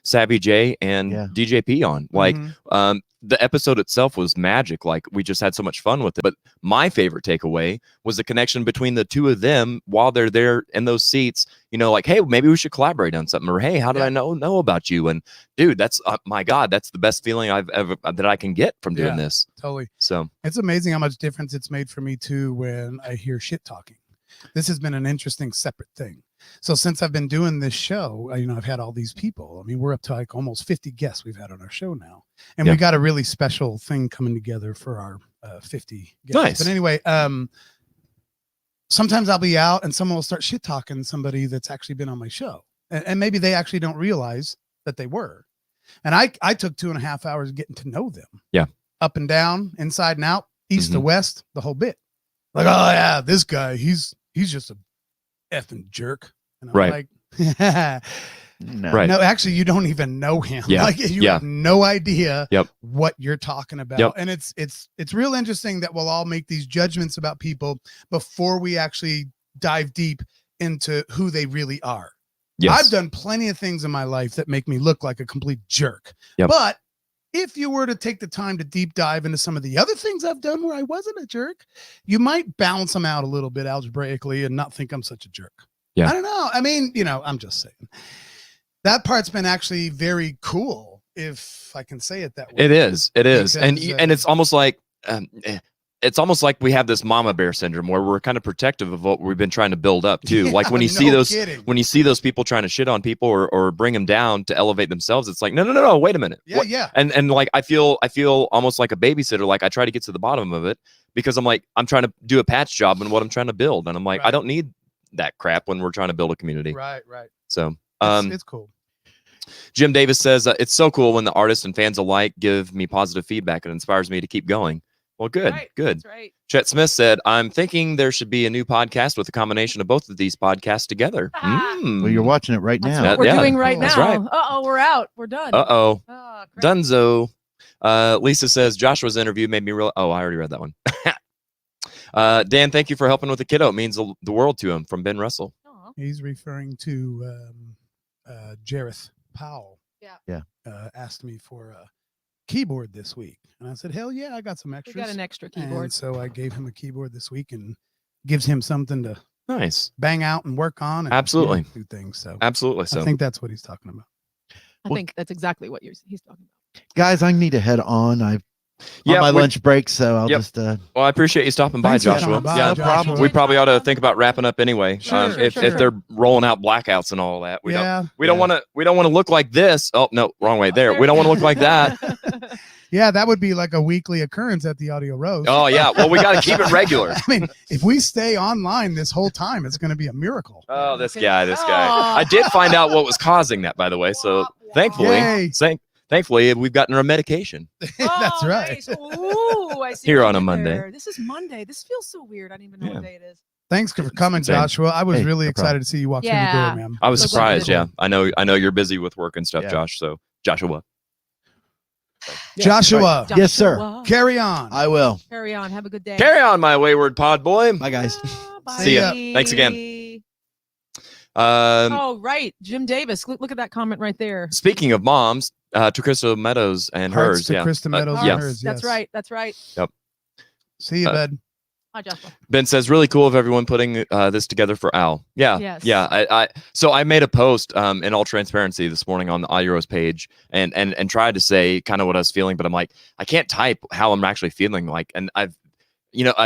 Savvy J and Yeah. DJP on. Like, Mhm. the episode itself was magic. Like, we just had so much fun with it. But my favorite takeaway was the connection between the two of them while they're there in those seats. You know, like, hey, maybe we should collaborate on something, or hey, how did Yeah. I know about you? And dude, that's my God, that's the best feeling I've ever that I can get from doing Yeah. this. Totally. So It's amazing how much difference it's made for me too when I hear shit talking. this has been an interesting separate thing. So since I've been doing this show, I've had all these people. I mean, we're up to like almost 50 guests we've had on our show now. And we got a really special thing coming together for our 50 guests. Nice. But anyway, sometimes I'll be out and someone will start shit talking somebody that's actually been on my show. And maybe they actually don't realize that they were. And I took 2.5 hours getting to know them. Yeah. Up and down, inside and out, east to west, the whole bit. Like, oh yeah, this guy, he's just a effing jerk. And I'm like, No. Right. no, actually, you don't even know him. Yeah. Like you have no idea what you're talking about. Yep. And it's real interesting that we'll all make these judgments about people before we actually dive deep into who they really are. Yes. I've done plenty of things in my life that make me look like a complete jerk. Yep. But if you were to take the time to deep dive into some of the other things I've done where I wasn't a jerk, you might balance them out a little bit algebraically and not think I'm such a jerk. Yeah. I don't know. I mean, I'm just saying. That part's been actually very cool, if I can say it that way. It is. Because, And it's almost like we have this mama bear syndrome where we're kind of protective of what we've been trying to build up too. Yeah, like when you no see those kidding. when you see those people trying to shit on people or bring them down to elevate themselves, it's like no, wait a minute. Yeah, yeah. And like I feel almost like a babysitter. Like I try to get to the bottom of it because I'm trying to do a patch job in what I'm trying to build, and I'm like, Right. I don't need that crap when we're trying to build a community. Right. So It's cool. Jim Davis says it's so cool when the artists and fans alike give me positive feedback. It inspires me to keep going. Well, good. That's right. Chet Smith said, I'm thinking there should be a new podcast with a combination of both of these podcasts together. Well, you're watching it right That's now. what we're doing right That's now. right. Uh-oh, we're out. We're done. Uh-oh. Oh, crap. Dunzo. Lisa says, Joshua's interview made me real. Oh, I already read that one. Dan, thank you for helping with the kiddo. It means the world to him, from Ben Russell. Aw. He's referring to Jareth Powell. Yeah. Asked me for a keyboard this week. And I said, hell yeah, I got some We extras. got an extra keyboard. And so I gave him a keyboard this week and gives him something to Nice. bang out and work on. And, Absolutely. do things. So Absolutely. So I think that's what he's talking about. I think that's exactly what he's talking about. Guys, I need to head on. I'm yeah, on my we- lunch break, so I'll just well, I appreciate you stopping by, Thanks for Joshua. coming by, Yeah, Joshua. we probably ought to think about wrapping up anyway. Sure, if sure. they're rolling out blackouts and all that, we yeah. don't want to look like this. Oh no, wrong way there. We don't want to look like that. Yeah, that would be like a weekly occurrence at the Audio Roast. Oh yeah. Well, we got to keep it regular. I mean, if we stay online this whole time, it's going to be a miracle. Oh, this Okay. guy. Oh. I did find out what was causing that, by the way. So Yay. thankfully, we've gotten our medication. That's right. Nice. Ooh, I see Here what on you a did Monday. there. This is Monday. This feels so weird. I don't even know Yeah. what day it is. Thanks for coming, Same. Joshua. I was Hey, really no excited to see you walk through the Yeah. door, man. I was So glad you surprised. did. Yeah, I know you're busy with work and stuff, Yeah. Josh. So Joshua. Joshua, Yes, sir. Joshua. carry on. I will. Carry on. Have a good day. Carry on, my wayward pod boy. Bye, guys. Bye. See ya. Thanks again. Oh, right. Jim Davis. Look at that comment right there. Speaking of moms, to Crystal Meadows and Hearts hers. to Yeah. Krista Meadows yeah. and hers. That's yes. right. That's right. See you, bud. Hi, Joshua. Ben says, really cool of everyone putting this together for Al. Yeah. Yes. Yeah. So I made a post in all transparency this morning on the Audios page and tried to say kind of what I was feeling, but I'm like, I can't type how I'm actually feeling like, and I've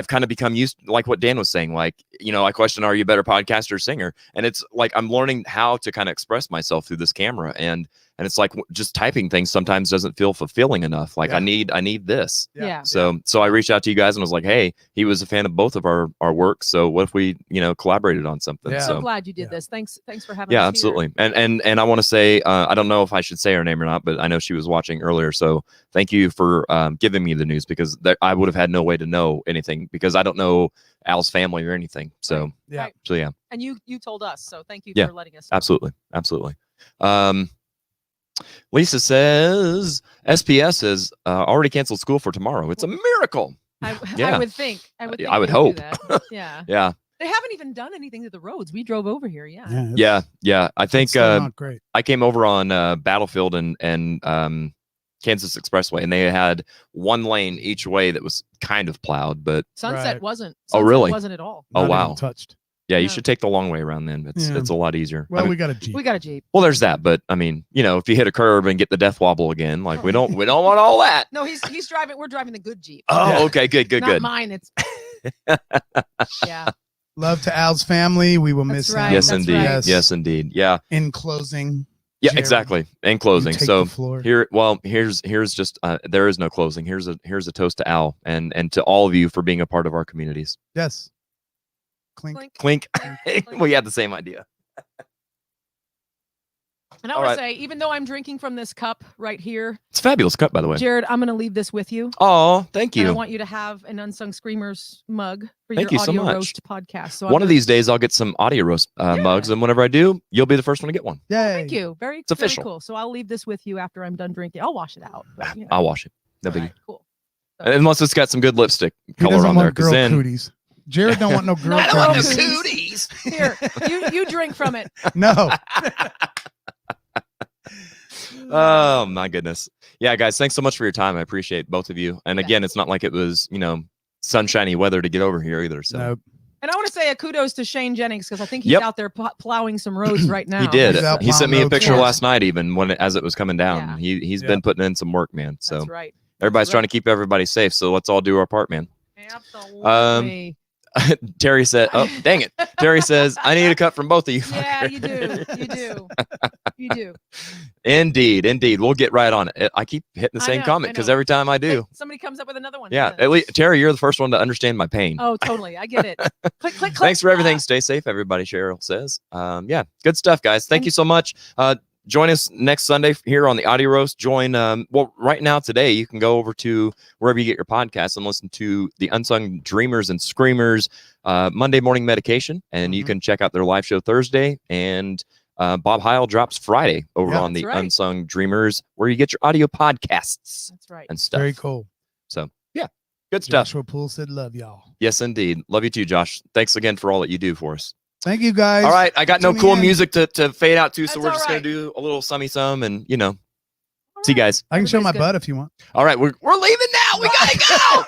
kind of become used, like what Dan was saying, like, I question, are you a better podcaster or singer? And it's like, I'm learning how to kind of express myself through this camera. And it's like just typing things sometimes doesn't feel fulfilling enough. Like Yeah. I need this. Yeah. So I reached out to you guys and was like, hey, he was a fan of both of our work. So what if we, collaborated on something? Yeah. So So glad you did Yeah. this. Thanks for having yeah, us here. absolutely. And I want to say, I don't know if I should say her name or not, but I know she was watching earlier. So thank you for giving me the news, because I would have had no way to know anything, because I don't know Al's family or anything. So, Yeah. Right. so yeah, And you told us, so thank you Yeah. for letting us know. absolutely. Lisa says SPS has already canceled school for tomorrow. It's a miracle. I Yeah. would think. I would. Think I would they do hope. that. Yeah. Yeah. They haven't even done anything to the roads. We drove over here. Yeah. Yeah. I It's think still not great. I came over on Battlefield and Kansas Expressway, and they had one lane each way that was kind of plowed, but Sunset Right. wasn't. Oh, Sunset really? Wasn't at all. Oh, Not even wow. touched. yeah, you Yeah. should take the long way around then. It's Yeah. it's a lot easier. Well, we got a Jeep. We got a Jeep. Well, there's that, but I mean, if you hit a curb and get the death wobble again, like we don't want all that. No, he's driving. We're driving the good Jeep. Oh, Yeah. okay, good. Not mine. It's. Yeah. Love to Al's family. We will That's miss right. him. Yes, That's indeed. right. Yes, indeed. Yeah. In closing. Yeah, Jared, exactly. In you closing. take So the floor. here's just there is no closing. Here's a toast to Al and to all of you for being a part of our communities. Yes. Clink. Clink. Clink. We had the same idea. And I All want to right. say, even though I'm drinking from this cup right here, It's a fabulous cup, by the way. Jared, I'm going to leave this with you. Oh, thank And I you. want you to have an Unsung Screamers mug for Thank your you so audio much. roast podcast. So One of these days, I'll get some audio roast mugs, and whenever I do, you'll be the first one to get one. Yay. Thank you. Very, It's official. very cool. So I'll leave this with you after I'm done drinking. I'll wash it out. But, you know. I'll wash it. No All biggie. right, cool. Unless it's got some good lipstick He color doesn't on there, want because girl then cooties. Jared don't want no girl I don't want no cooties. Here, you drink from it. No. Oh my goodness. Yeah, guys, thanks so much for your time. I appreciate both of you. And Yeah. again, it's not like it was, sunshiny weather to get over here either. So No. And I want to say a kudos to Shane Jennings because I think he's Yep. out there plowing some roads right now. he did. He's out He sent me a plowing picture roads. last night, even as it was coming down. Yeah. He's Yeah. been putting in some work, man. So That's right. everybody's That's trying to keep everybody safe. So let's all do our part, man. Absolutely. Terry said, "Oh, dang it." Terry says, "I need a cut from both of you." Yeah, fuckers." you do. You do. You do. Indeed. We'll get right on it. I keep hitting the I same know, comment I because know. every time I do. Hey, somebody comes up with another one. Yeah, at least Terry, you're the first one to understand my pain. Oh, totally. I get it. Click, click, click. Thanks for everything. Ah. Stay safe, everybody. Cheryl says. Yeah, good stuff, guys. Thank you so much. Join us next Sunday here on the Audio Roast. Join, right now today, you can go over to wherever you get your podcasts and listen to the Unsung Dreamers and Screamers Monday Morning Medication. And you Mhm. can check out their live show Thursday. And Bob Heil drops Friday over Yeah, on the that's right. Unsung Dreamers, where you get your audio podcasts That's right. and stuff. Very cool. So, yeah, good stuff. Joshua Poole said, love y'all. Yes, indeed. Love you too, Josh. Thanks again for all that you do for us. Thank you, guys. All right, I got no tuning cool in. music to fade out to, so That's we're all just gonna right. do a little summy sum and see you All guys. I can show my Everybody's good. butt if you want. All right, we're leaving now. We gotta go.